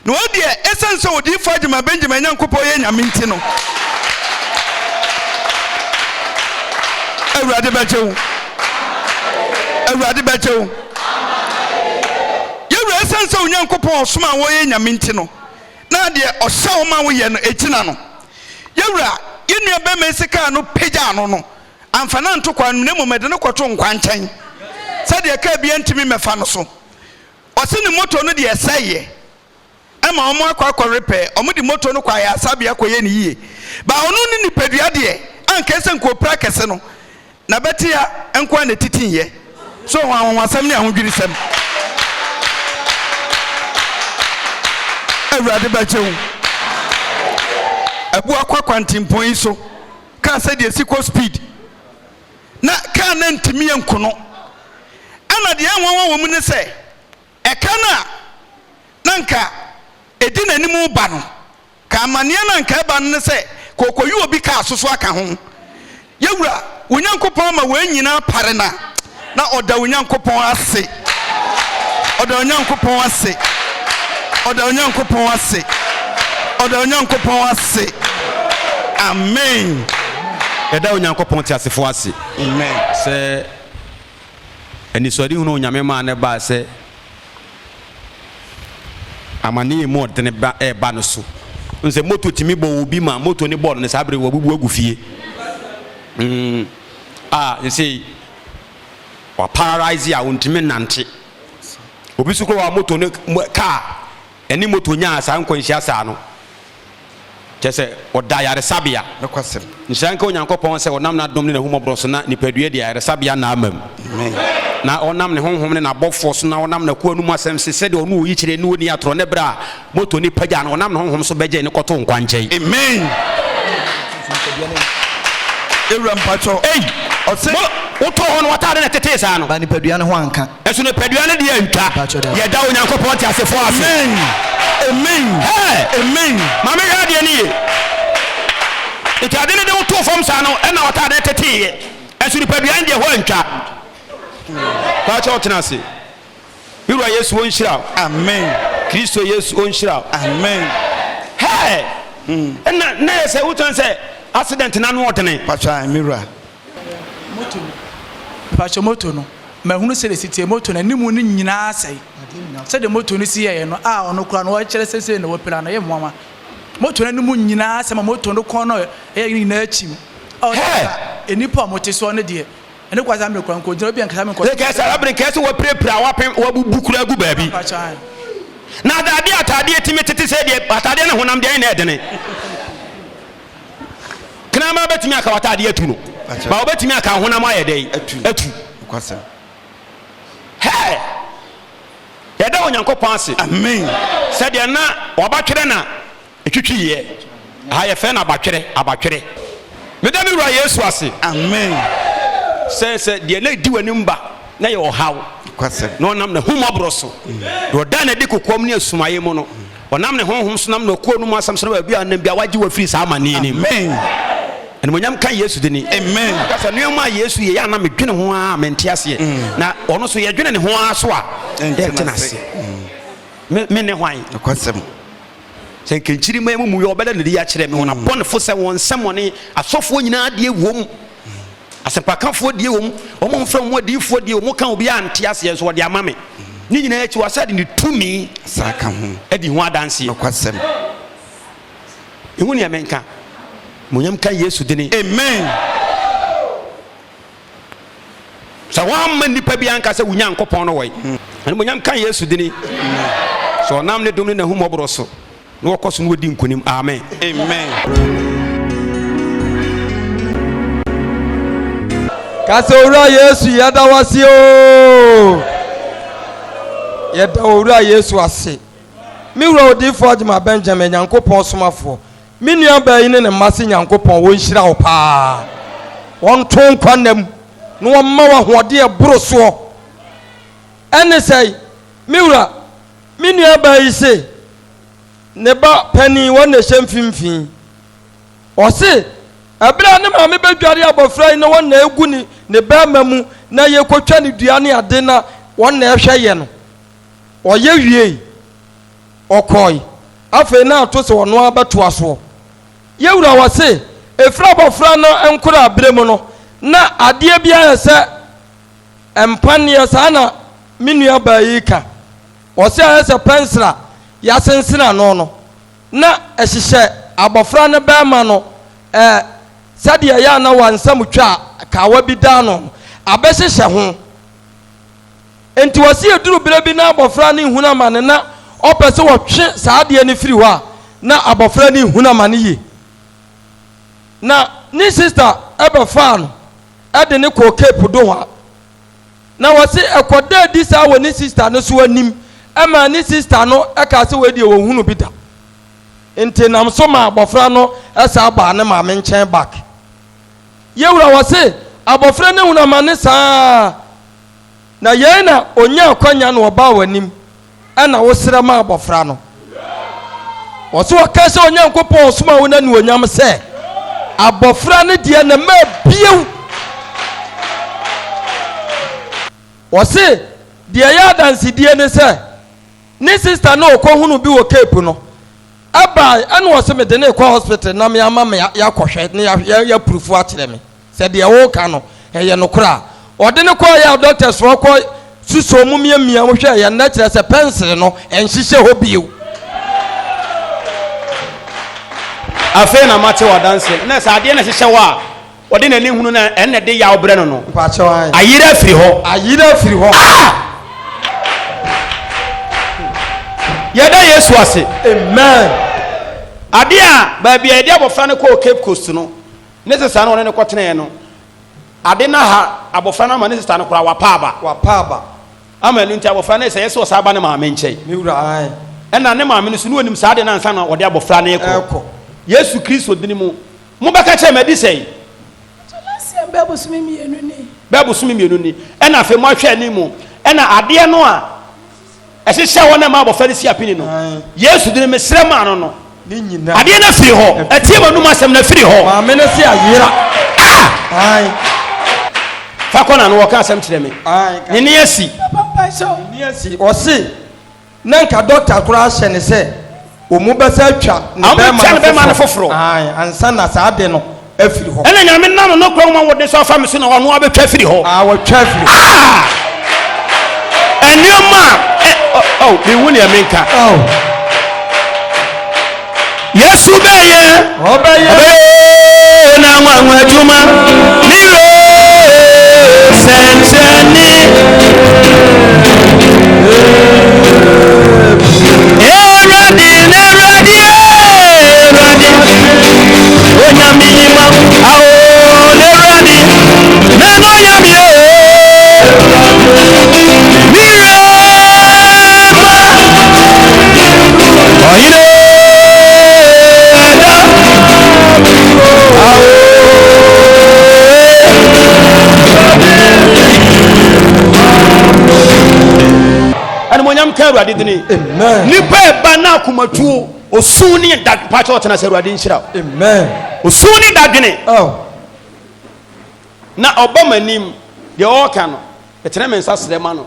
no odi essence odi fa Agyemang Benjamin Nyankopɔ ye nyame nti no Awurade bechew yewura essence Onyankopɔ osoma wo ye nyame nti no na de ɔhyɛ wo ma wo ye no etina no yewura yenua be mesika no peja no no amfana ntokwa no nemomede no kɔto nkwankyɛn sɛ de ka bia ntimi mefa no so ɔse ne moto no de ɛsɛye ama omo akwa repair omo di moto no kwa ya sabia koye ni yie ba onu ni nipadua de anka se nkopra kese no na betia enko na titinye so wanwasam ni ahudwiri sam Awurade bachewu abu akwa kwantimpon yi so ka se de siko speed na ka na ntimi enkono ana de enwanwa wo mu ne se eka na nka edina animu ba no ka amane na nka ba no se kokoyi obi ka asoso aka ho yewura Onyankopon ma we nyina pare na oda Onyankopon ase oda Onyankopon ase oda Onyankopon ase oda Onyankopon ase amen eda Onyankopon ti asefo ase amen se eni sori hunu onyame ma ne ba se amani mo de ne ba no so nse moto timi bo obi ma moto ni bo no sabre wo bubu agufie nse wa paralyze ya untimi nante obi sukro wa moto ne car eni moto nya asa nkwanhia sa no kyese oda yaresabia no kwasem nsanka onyankopɔn sɛ onam na dom ne humɔborɔ so na nipadua de yaresabia na amam amen na onam ne honhom ne na bɔfo so na onam na ko anum asɛm se sɛ de onu yi kyerɛ ne oni atoro ne bra moto ni pagya na onam ne honhom so bɛgye ne kɔto nkwankyɛn amen ewura mpacho ɔse woto ho no watade na tete saa no ba nipadua ne ho anka ɛso ne padua ne de antwa yɛda onyankopɔn te asefo ase amen amen amen mame hwɛ de ne ye itade ne de woto fam saa no ɛna watade tete ye ɛso ne padua ne de ho antwa pacho otena ase biwa Yesu onhyira amen Kristo Yesu onhyira amen na yɛsɛ woton sɛ accident na no ɔdene pacho amira moto pacho moto no mahunu sɛ sitie moto na nimu ni nyinaa sɛe sɛ de moto no si yɛ no a ɔno kura no ɔkyerɛ sɛsɛ na wɔpira na yɛ mmoama moto na nimu nyinaa sɛ ma moto no kɔn no ɛyɛ nyinaa akyim enipa a mote so no deɛ ɛne kwasa me kwan ko gyina obi ankasa me kɔ kɛ sɛ abere kɛ sɛ wɔpirapira wabubu kura gu baabi na atade timi tete sɛ deɛ atade ne honam deɛ na ɛdene kana ma betimi aka atade atu no ba obetimi aka honam ayɛ dɛ atu kwasem yɛda onyankopɔn ase amen sɛ deɛ na wabatwere na etwitwiye ha yɛ fɛ na abatwere meda me wura Yesu ase amen sɛ deɛ na di w'anim ba na yɛ ɔhaw kwasem na ɔnam ne humɔborɔ so na ɔda na de kokom ne asumayɛ mu no ɔnam ne honhom so nam na ɔkuo no mu asɛm so na baabi a nam bia wagye wafiri saa amanneɛ nim amen animonyam ka Yesu de ni amen kasa nneɛma a Yesu yɛ na medwene ho a mente aseɛ na ɔno so yɛdwene ne ho a so a yɛntena aseɛ me ne hwan kwasem sɛ nkenkyiri ma mu yɛ ɔbɛda ne de akyerɛ me wɔn abɔnefo sɛ wɔn nsɛm wɔne asɔfoɔ nyinaa deɛ wom asɛmpakanfoɔ deɛ wom wɔn mfrɛ wɔn adiifoɔ deɛ wɔn ka obi a nte aseɛ so wɔde ama me ne nyinaa akyi wasade ne tumi saka ho adi ho adanseɛ kwasem ehu ne amenka monyam ka Yesu de ni amen sɛ wɔamma nipa bi anka sɛ wonya nkɔpɔn no wɔi ɛne monyam ka Yesu de ni sɛ ɔnam ne dom ne nahumɔborɔ so na wɔkɔ so no wɔdi nkonim amen amen kase owura Yesu yɛda wase o yɛda owura Yesu ase mi wura odifo Agyemang Benjamin Nyankopɔn somafoɔ mi nua baayi ne mmase Nyankopɔn wɔn hyira wo paa wɔn to nkwanam na wɔn ma wa hoɔde ɛboro soɔ ɛne sɛ mi wura mi nua baayi se ne ba pani wɔn na hyɛ mfimfini ɔse ɛbra ne maame bɛdware abɔfra yi na wɔn na egu ne bɛrima mu na yɛkɔtwa ne dua ne ade na wɔn na ɛhwɛ yɛ no ɔyɛ wie ɔkɔi afei na ato sɛ ɔno abɛtoa soɔ yɛwura wɔ se efra abɔfra no nkora abere mu no na adeɛ bi ayɛ sɛ mpaneɛ saa na me nua baayi ka ɔse ayɛ sɛ pensra yɛasensena no na ɛhyehyɛ abɔfra no bɛrima no sɛdeɛ yɛ na wansam twa kawa bi da no abɛhyehyɛ ho enti wɔse yɛduru berɛ bi na abɔfra no nhunu ama ne na ɔpɛ sɛ wɔtwe saa adeɛ no firi hɔ a na abɔfra no nhunu ama ne ye na ne sister ɛbɛfaa no ɛde ne kɔɔ Cape do hɔ na wɔse ɛkɔda di saa wɔ ne sister no so anim ɛma ne sister no ɛka sɛ wɔadi wɔhunu bi da enti nam so ma abɔfra no ɛsa baa ne maame nkyɛn back yɛwura wɔse abɔfra no hunu ama ne saa na yɛn na onya akwanya no ɔbaa w'anim ɛna wosrɛ ma abɔfra no wɔso wɔka sɛ Onyankopɔn ɔsoma wo na ne onyam sɛ abɔfra no deɛ na ma biew wɔse deɛ yɛ adansedie ne sɛ ne sister no ɔkɔhunu bi wɔ Cape no aba ɛna wɔse mede ne kɔ hospital na me ama me yakɔhwɛ ne ya proof akyerɛ me sɛ deɛ wɔka no ɛyɛ nokora ɔde ne kɔ yɛ doctors wɔkɔ suso mu miamia mo hwɛ yɛ na kyerɛ sɛ pencil no ɛnhyehyɛ hɔ bio afei na mate wadanse na sɛ adeɛ na hyehyɛ wɔ a wɔde n'ani hunu na ɛnna de yaw brɛ no no ayira afiri hɔ yɛda Yesu ase amen ade a baabi a dia abofra ne ko Cape Coast no ne sesa no ne kotene no ade na ha abofra na ma ne sesa no kora wapaba ama no nti abofra ne sɛ yɛsɛ ɔsa ba ne maame nkyɛn miwura ai ɛna ne maame no so no nim saa de na nsa na ɔde abofra ne kɔ Yesu Kristo dini mu mo bɛka kyɛ madi sɛ bɛbo sumi mienu ni ɛna afei mo ahwɛ ni mu ɛna adeɛ no a ɛhyehyɛ hɔ na ma abofra ne si apini no Yesu dini mesrɛ ma no adeɛ na firi hɔ ɛtie ma num asɛm na firi hɔ maame ne si ayera ai fa kɔna no wɔka asɛm kyerɛ me ne ne asi ɔse na nka doctor kora hyɛ ne sɛ omu bɛsɛ atwa ne bɛma no foforɔ ai ansa na saa de no afiri hɔ ɛna nyame nam no kora ma wɔde sɛ ɔfa me so na ɔno abɛtwa firi hɔ wɔtwa firi ɛnneɛma mewu ne ɛmenka Yesu ɔbɛyɛ na nwanwa adwuma niro sɛnkyɛne Eradi Onyamima awo Eradi neno yamie niro oyine monyam ka Awurade dini amen nipa eba na akomatuo osun ni da pacha otena se Awurade nhyira amen osun ni da dwene na obamanim de oka no etena mensa srema no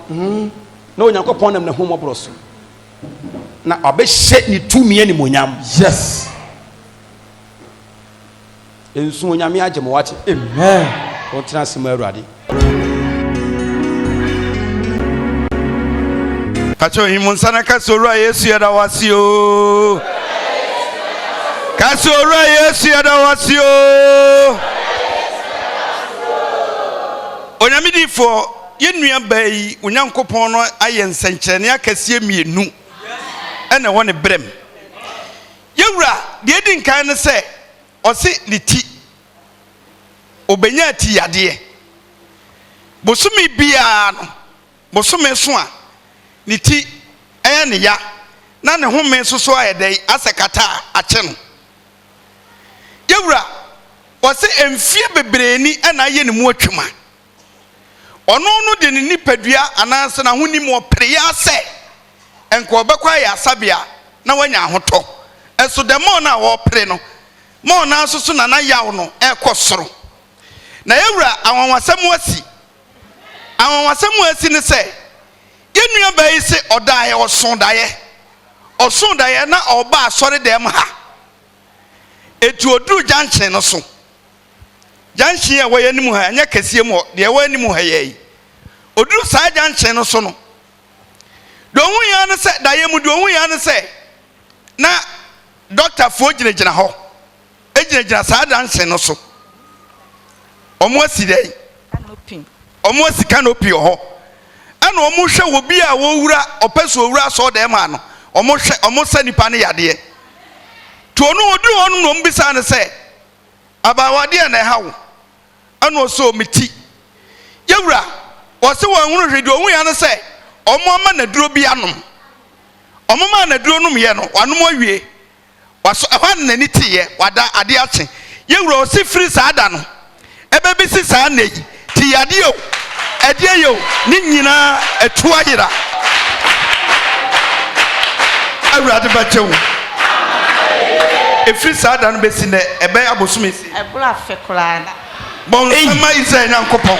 na Onyankopɔn nam na homobro so na obehye ni tumi ani monyam yes ensu onyame Agyemang wate amen otena se ma Awurade Kacho himunsana kasora Yesu ya dawasio. Kasora Yesu ya dawasio. Onyamidi fo yenua bai Onyankopɔn no ayɛ nsɛnkyerɛne akɛseɛ mienu. Ɛna wɔ ne brem. Yewura de edi nkan ne sɛ ɔse ne ti obenya ti yadeɛ. Bosumi bia no bosome so a ni ti ɛyɛ ne ya na ne home soso ayɛ dɛ asɛkata akye no Yewura wɔse emfie bebreni ɛna ayɛ ne mu atwuma ɔno no de ne nipadua anaasɛ na honi mu ɔpere ya sɛ enko ɔbɛkɔ ayɛ asabea na wanya ahotɔ ɛso de mo na wɔpere no mo na soso na yaw no ɛkɔ soro na Yewura awonwasɛm asi ne sɛ yenua bai se odaye oson daye na oba asore dem ha etu oduru junction no so junction e woyanimu ha anya kasie mu de woyanimu ha yei oduru sa junction no so no do hu ya ne se daye mu do hu ya ne se na doctor fo ginagina ho ginagina sa junction no so omo asi dai omo asi canopy ho ana omo hwe wo bi a wo wura opeso wura so dem ha no omo hwe omo sa nipa ne yade to no odu onu no mbisa ne se abawade na ha wo ana oso meti Yewura wo se wo hunu hwede ohun ya ne se omo ama na duro bi anom omo ma na duro num ye no wanom awie waso ahwan na ni tiye wada ade ache Yewura o se free sa ada no ebe bi si sa na yi ti yade o ɛdeɛ yo ne nyina ɛto ayira Awurade bɛkyɛ wo efiri saa da no bɛsi nɛ ɛbɛyɛ abosome si ɛbora fɛ koraa na bɔn nsɛm Israel Nyankopɔn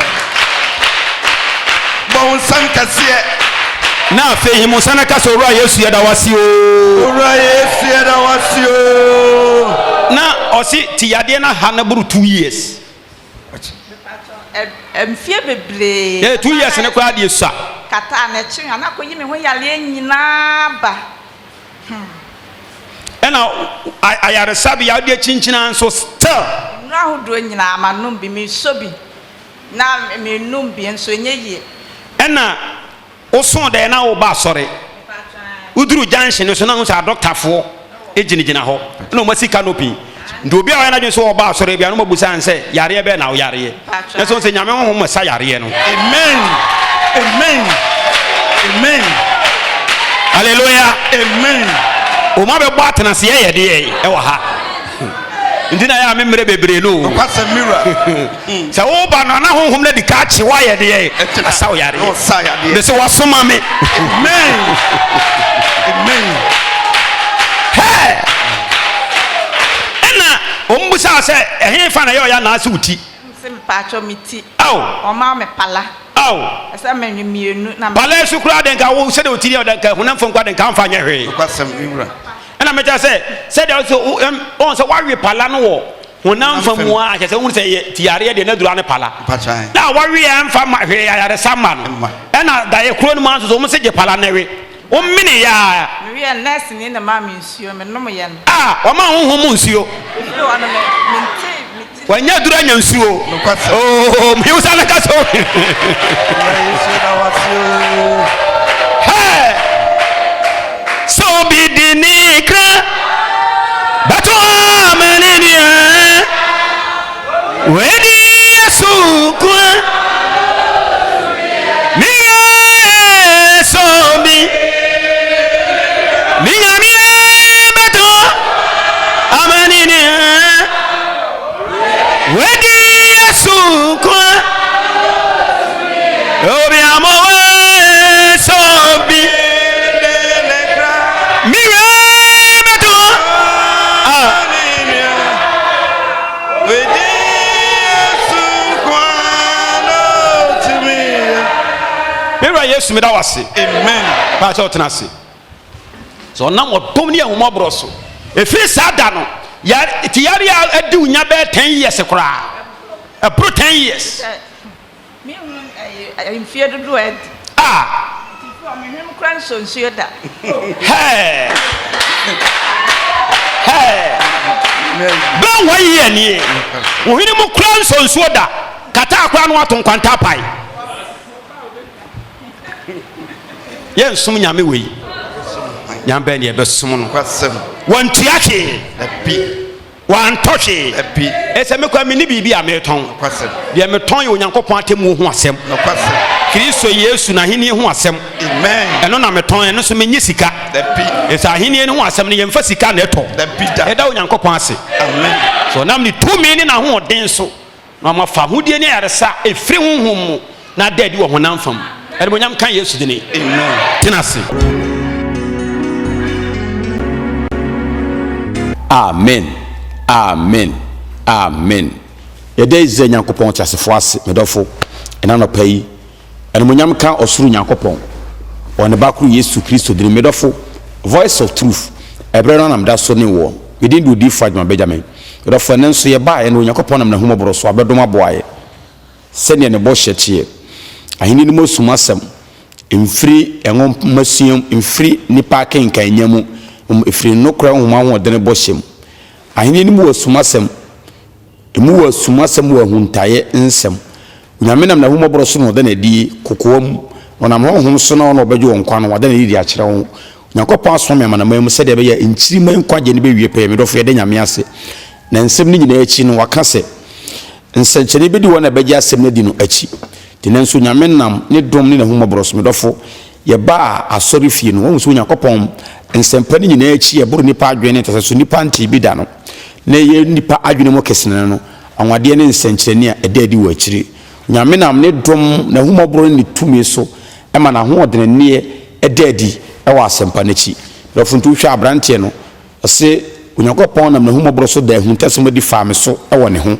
bɔn nsɛm kɛseɛ na afei himunsana ka sɛ owura Yesu yɛda wase o na ɔse ti yadeɛ na ha na boro 2 years emfie bebre 2 years ne kwa de sa kata na chi na ko yi me ho yale nyina ba ɛna ayaresa bi ya de chinchina nso still na hodo nyina amanom bi me so bi na me num bi nso nyeye ɛna oson de na wo ba sɔre uduru junction so na ho sa doctor fo gyinagyina hɔ na ɔma si canopy nti obi a ɔyɛ n'adwene so ɔba asɔre bia no mabusa ansɛ yareɛ bɛɛ na wo yareɛ na so sɛ nyame honhom sa yareɛ no Amen. hallelujah Amen. ɔma bɛbɔ atenaseɛ yɛ deɛ ɛwɔ ha nti na yɛ a memmerɛ bebree no sɛ woba no ana honhom no de ka akye woayɛ deɛ asa wo yareɛ de sɛ wɔsoma me ɛna ɔmbusaa sɛ ɛhe fa na yɛ ɔyɛ anaasɛ wo ti pala so koraa de nka wo sɛdeɛ wotiri ɔdenka honamfo nkwa de nka mfa nyɛ hwee ɛna mɛkyɛ sɛdeɛ ɔn sɛ woawe pala no wɔ honamfa mu a kyɛ sɛ wohu sɛ tiyareɛ deɛ na dura ne pala na woaweɛ mfa ma hwee ayaresa ma no ɛna daeɛ kuro no mu anso so wɔm sɛ gye pala no we wommene yɛ a ɔma honhom mu nsuo wanya dura nya nsuo mewo sa no ka so so bi di ni kra bato amanenia wedi yesu kwa miya so bi miya bato amanenia wedi yesu kwa obi amo so bi Yesu me da wase amen ba cha otena se so na modom ne ahoma bro so efiri sada no ya ti yare adi unya be 10 years kora a pro 10 years me in fear do it me him kran so nsuo da hey ba wa ye ni wo hini mu kran so nsuo da kata akwa no aton kwanta pai yen sum nyame wei nyambe ne ebe sum no wan tuache wan toche ese me kwa mini bibi a meton de meton ye onyankopon atemu ho asem Kristo Yesu na hini ho asem amen eno na meton eno so menye sika ese ahini ne ho asem ne yemfa sika na eto eda onyankopon ase amen so nam ni tumi ni na ho odin so na mafa hodie ne yaresa efiri honhom mu na dadi wo honam fam ene bonyam kan Yesu dini amen tinase amen amen amen yede ze nyankopon tiasefo ase medofo ena no pai ene bonyam kan osuru nyankopon one bakuru Yesu Kristo dini medofo voice of truth ebrero nam da so ne wo within do di Agyemang Benjamin medofo ene nso ye ba ene nyankopon nam na humoboro so abedom aboaye se ne bo hyetie ahini ni mosumasem mfiri engom masuam mfiri nipa kenkan nyamu mfiri nokra homa ho de ne bohyem ahini ni mosumasem emu wasumasem wa huntaye nsem nyamenam na humoboro so no de na di kokowam onam honhom so no no obejo nkwa no de na di akere ho nyankopon aso me manam se de be ya nchirima nkwaje ne be wie pe me do fo de nyame ase na nsem ni nyina achi no waka se nsanchene be di wona beje asem na di no achi tinenso nyamenam ne dom ne na humoboro so me do fo ye ba asori fie no wo so nyankopon nsempa ni nyina achi ye buru nipa adwene tese so nipa nti bi da no na ye nipa adwene mo kesene no anwade ne nsanchene a edadi wo akiri nyamenam ne dom na humoboro ne tumi so ema na ho odene ne edadi ewa asempa na chi do funtu hwa abrante no ose onyankopon nam na humoboro so da huntesem di fa me so ewo ne ho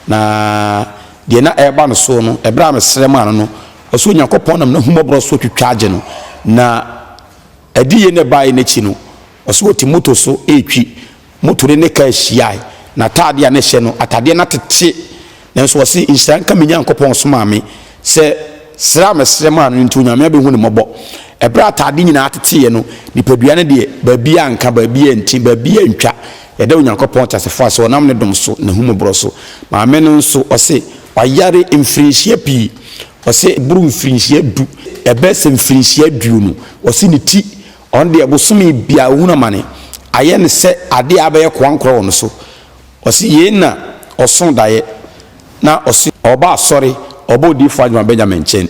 na de na eba no so no ebra me srem ano no ose onyankopon nam na humoboro so twitwaage no na adiye ne bae na chi no ose woti moto so etwi moto ne ka hyiai na tade a ne hye no atade na tete nanso ose insan ka menya nkopon so maame se sra me srem ano ntu nyame be hu ne mobo ebra atade nyina atete ye no nipadua ne de baabia anka baabia nti baabia ntwa yede onyankopon tasefo ase onam ne dom so na humoboro so maame no nso ose wayare mfrinhia pi ose buru mfrinhia du ebe se mfrinhia du no ose ne ti on de abosomi bia huna mane ayɛ ne sɛ adeɛ abɛyɛ koankorɔ wɔ no so ɔsi yei na ɔso daeɛ na ɔsi ɔba asɔre ɔba odiifo Agyemang Benjamin nkyɛn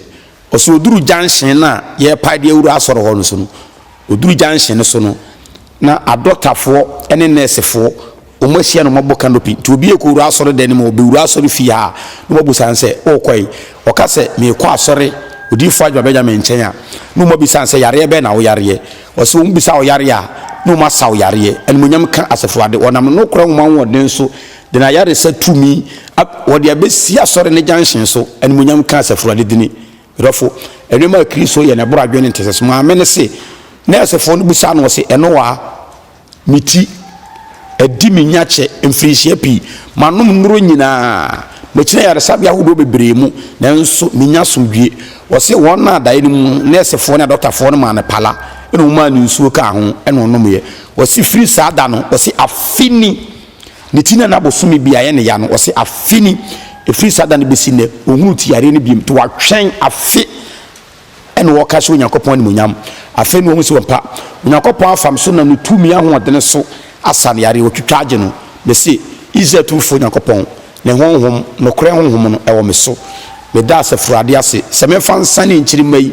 ɔsi oduru junction na yɛpa deɛ awura asɔre hɔ no so no oduru junction no so no na adɔtafoɔ ɛne nɛɛsefoɔ ɔmo ahyia no mɔbɔ canopy nti obi ekɔ wura asɔre dan mu ɔbɛwura asɔre fie ha na ɔbɔ san sɛ ɔkɔ yi ɔka sɛ meekɔ asɔre odiifo Agyemang Benjamin nkyɛn a na ɔmo bi san sɛ yareɛ bɛɛ na ɔyareɛ ɔsi ɔmo bisa ɔyareɛ a na ɔmo asa ɔyareɛ ɛnumonyam ka asɛfo ade ɔnam no kora ɔmo ahoɔden so de na yaresa tumi wɔde abɛsi asɔre ne junction so ɛnumonyam ka asɛfo ade dini rɔfo ɛnuma kristo yɛ na ɛboro adwene ntɛsɛ so maame ne se na asɛfo no bisa no ɔsi ɛno wa miti ɛdi mi nyakyɛ mfirihyia pii manom nnuro nyinaa mekyerɛ yaresa bi ahodoɔ bebree mu nanso minya somdwie ɔsi wɔn na adaeɛ no mu nɛɛsefoɔ ne adɔtafoɔ no ma ne pala ɛna wɔn a ne nsuo ka ho ɛna ɔnom yɛ ɔsi firi saa da no ɔsi afini ne ti na n'abosome bi ayɛ ne ya no ɔsi afini efiri saa da no besi nɛ ohunu ti yare no biem to watwɛn afi ɛna wɔka so onyankopɔn animonyam afei na wɔn si wɔn pa onyankopɔn afam so na ne tumi ahoɔden so asa ne yare wɔtwitwa agye no bɛsi israel tufo onyankopɔn ne honhom nokora honhom no ɛwɔ me so meda asɛfo ade ase sɛ mefa nsa ne nkyirima yi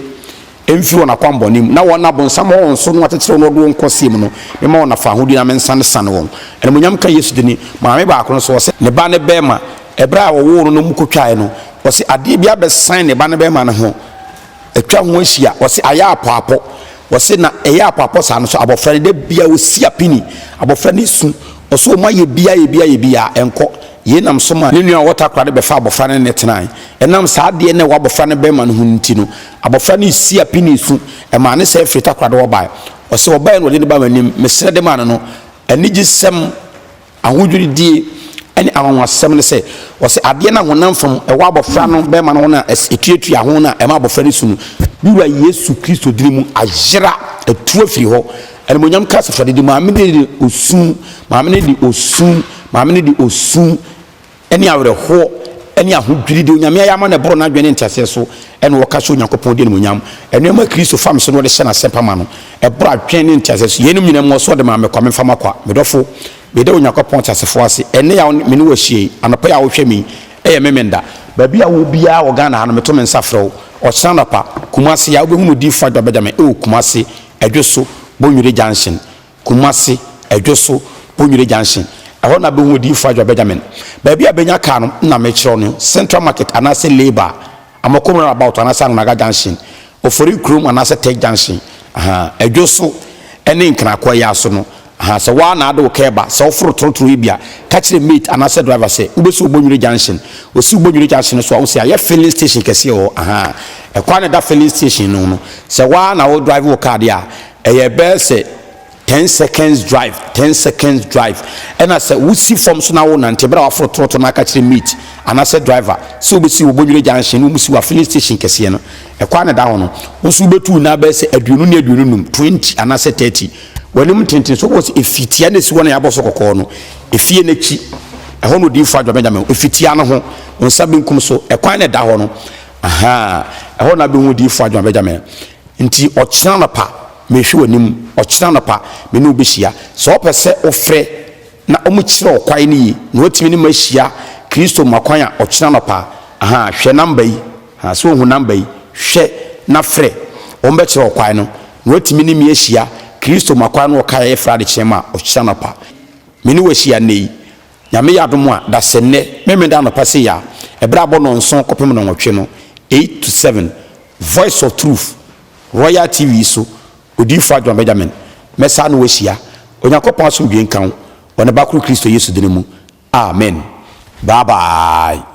emfiri wɔn akwambɔnim na wɔn abonsam wɔn so no atetere wɔn do nkɔsie mu no mema wɔn afa ahodi na mensa ne sane wɔn animonyam ka yesu dini maame baako no so wɔsɛ ne ba ne bɛɛma ɛbrɛ a wɔwɔ no mu kotwae no wɔsɛ adeɛ bi abɛsan ne ba ne bɛɛma ne ho atwa ho ahyia wɔsɛ ayɛ apɔapɔ wɔsɛ na ɛyɛ apɔapɔ saa no so abɔfra ne da bia wɔsi apini abɔfra ne su ɔso wɔn ayɛ bia ɛnkɔ yɛ nam so ma ne nua wɔta kora de bɛfa abɔfra ne tenae ɛnam saa adeɛ ne wɔ abɔfra ne bɛɛma no ho nti no abɔfra ne si apini su ɛma ne sɛ afiri ta kora de wɔbae ɔsɛ wɔbae no wɔde ne ba m'anim mesrɛ de ma no no anigye sɛm ahodwiridie ɛne awanwasɛm ne sɛ ɔsɛ adeɛ no honam fam ɛwɔ abɔfra no bɛɛma no ho na ɛtuatua ho na ɛma abɔfra no su no biwura yesu kristo dini mu ayera atu afiri hɔ animonyam ka asɛfo de maame ne de osu maame ne de osu maame ne de osu ɛne awerɛhoɔ ɛne ahodwiri de onyame ayama ne boro no adwene nteaseɛ so ɛne wɔka so onyankopɔn de animonyam ɛnoɔma kristo fam so no wɔde hyɛ n'asɛmpa ma no ɛboro adwene ne nteaseɛ so yɛnom nyinaa mu ɔso ɔde ma mekwa memfa makwa medɔfo mede onyankopɔn teasefoɔ ase ɛne a me ne wɔahyie anɔpa yɛ a wohwɛ me ɛyɛ memenda baabi a wo biara wɔ Ghana ha no meto me nsa frɛ wo ɔkyena nɔpa Kumase a wobɛhu no Odiifo Agyemang Benjamin ɛwɔ Kumase ɛdwo so Bonwire junction Kumase ɛdwo so Bonwire junction ɛhɔ na bɛhu Odiifo Agyemang Benjamin baabi a bɛnya kaa no na mekyerɛ no Central Market anaasɛ Labour amakomra about anaasɛ Anonaga junction Ofori Kurom anaasɛ Tech junction ɛdwo so ɛne nkrakɔ yɛ aso no sɛ waa na ade wo kɛba sɛ woforo torotoro yi bia ka kyerɛ mate anaasɛ driver sɛ wobɛsi Bonwire junction osi Bonwire junction so a wo sɛ ayɛ filling station kɛseɛ hɔ ɛkwa ne da filling station no sɛ waa na wo drive wo car deɛ a ɛyɛ bɛɛ sɛ 10 seconds drive ɛna sɛ wosi fam so na wo nante bra waforo torotoro na ka kyerɛ mate anaasɛ driver sɛ wobɛsi Bonwire junction no musi wa filling station kɛseɛ no ɛkwa ne da hɔ no wo so wobɛtu na bɛɛ sɛ 20 anaasɛ 30 wɔnim tenten so wɔs efitia na si wɔ na yɛabɔ so kɔkɔɔ no efie n'akyi ɛhɔ no Odiifo Agyemang Benjamin efitia no ho nsa benkum so ɛkwan na da hɔ no ɛhɔ na bɛhu Odiifo Agyemang Benjamin nti ɔkyena no pa mehwɛ w'anim ɔkyena no pa me ne wobɛhyia sɛ ɔpɛ sɛ ɔfrɛ na ɔmo kyerɛ ɔkwan no yi na watumi ne ma ahyia kristo makwan a ɔkyena no pa hwɛ namba yi sɛ ɔhu namba yi hwɛ na frɛ ɔmo bɛkyerɛ ɔkwan no na watumi ne ma ahyia kristo makwa no ka yɛ fra de kyema ɔkyerɛ no pa me ne wɔahyia nei nyame yɛ adom a da sɛ nnɛ memeda no pa sɛ ya ɛberɛ abɔ no nson kɔpem no nwɔtwe no 8 to 7 Voice of Truth Royal TV so Odiifo Agyemang Benjamin mɛsa no wɔahyia onyankopɔn asomdwe nka wo ɔne bakoro kristo yesu dine mu amen bye bye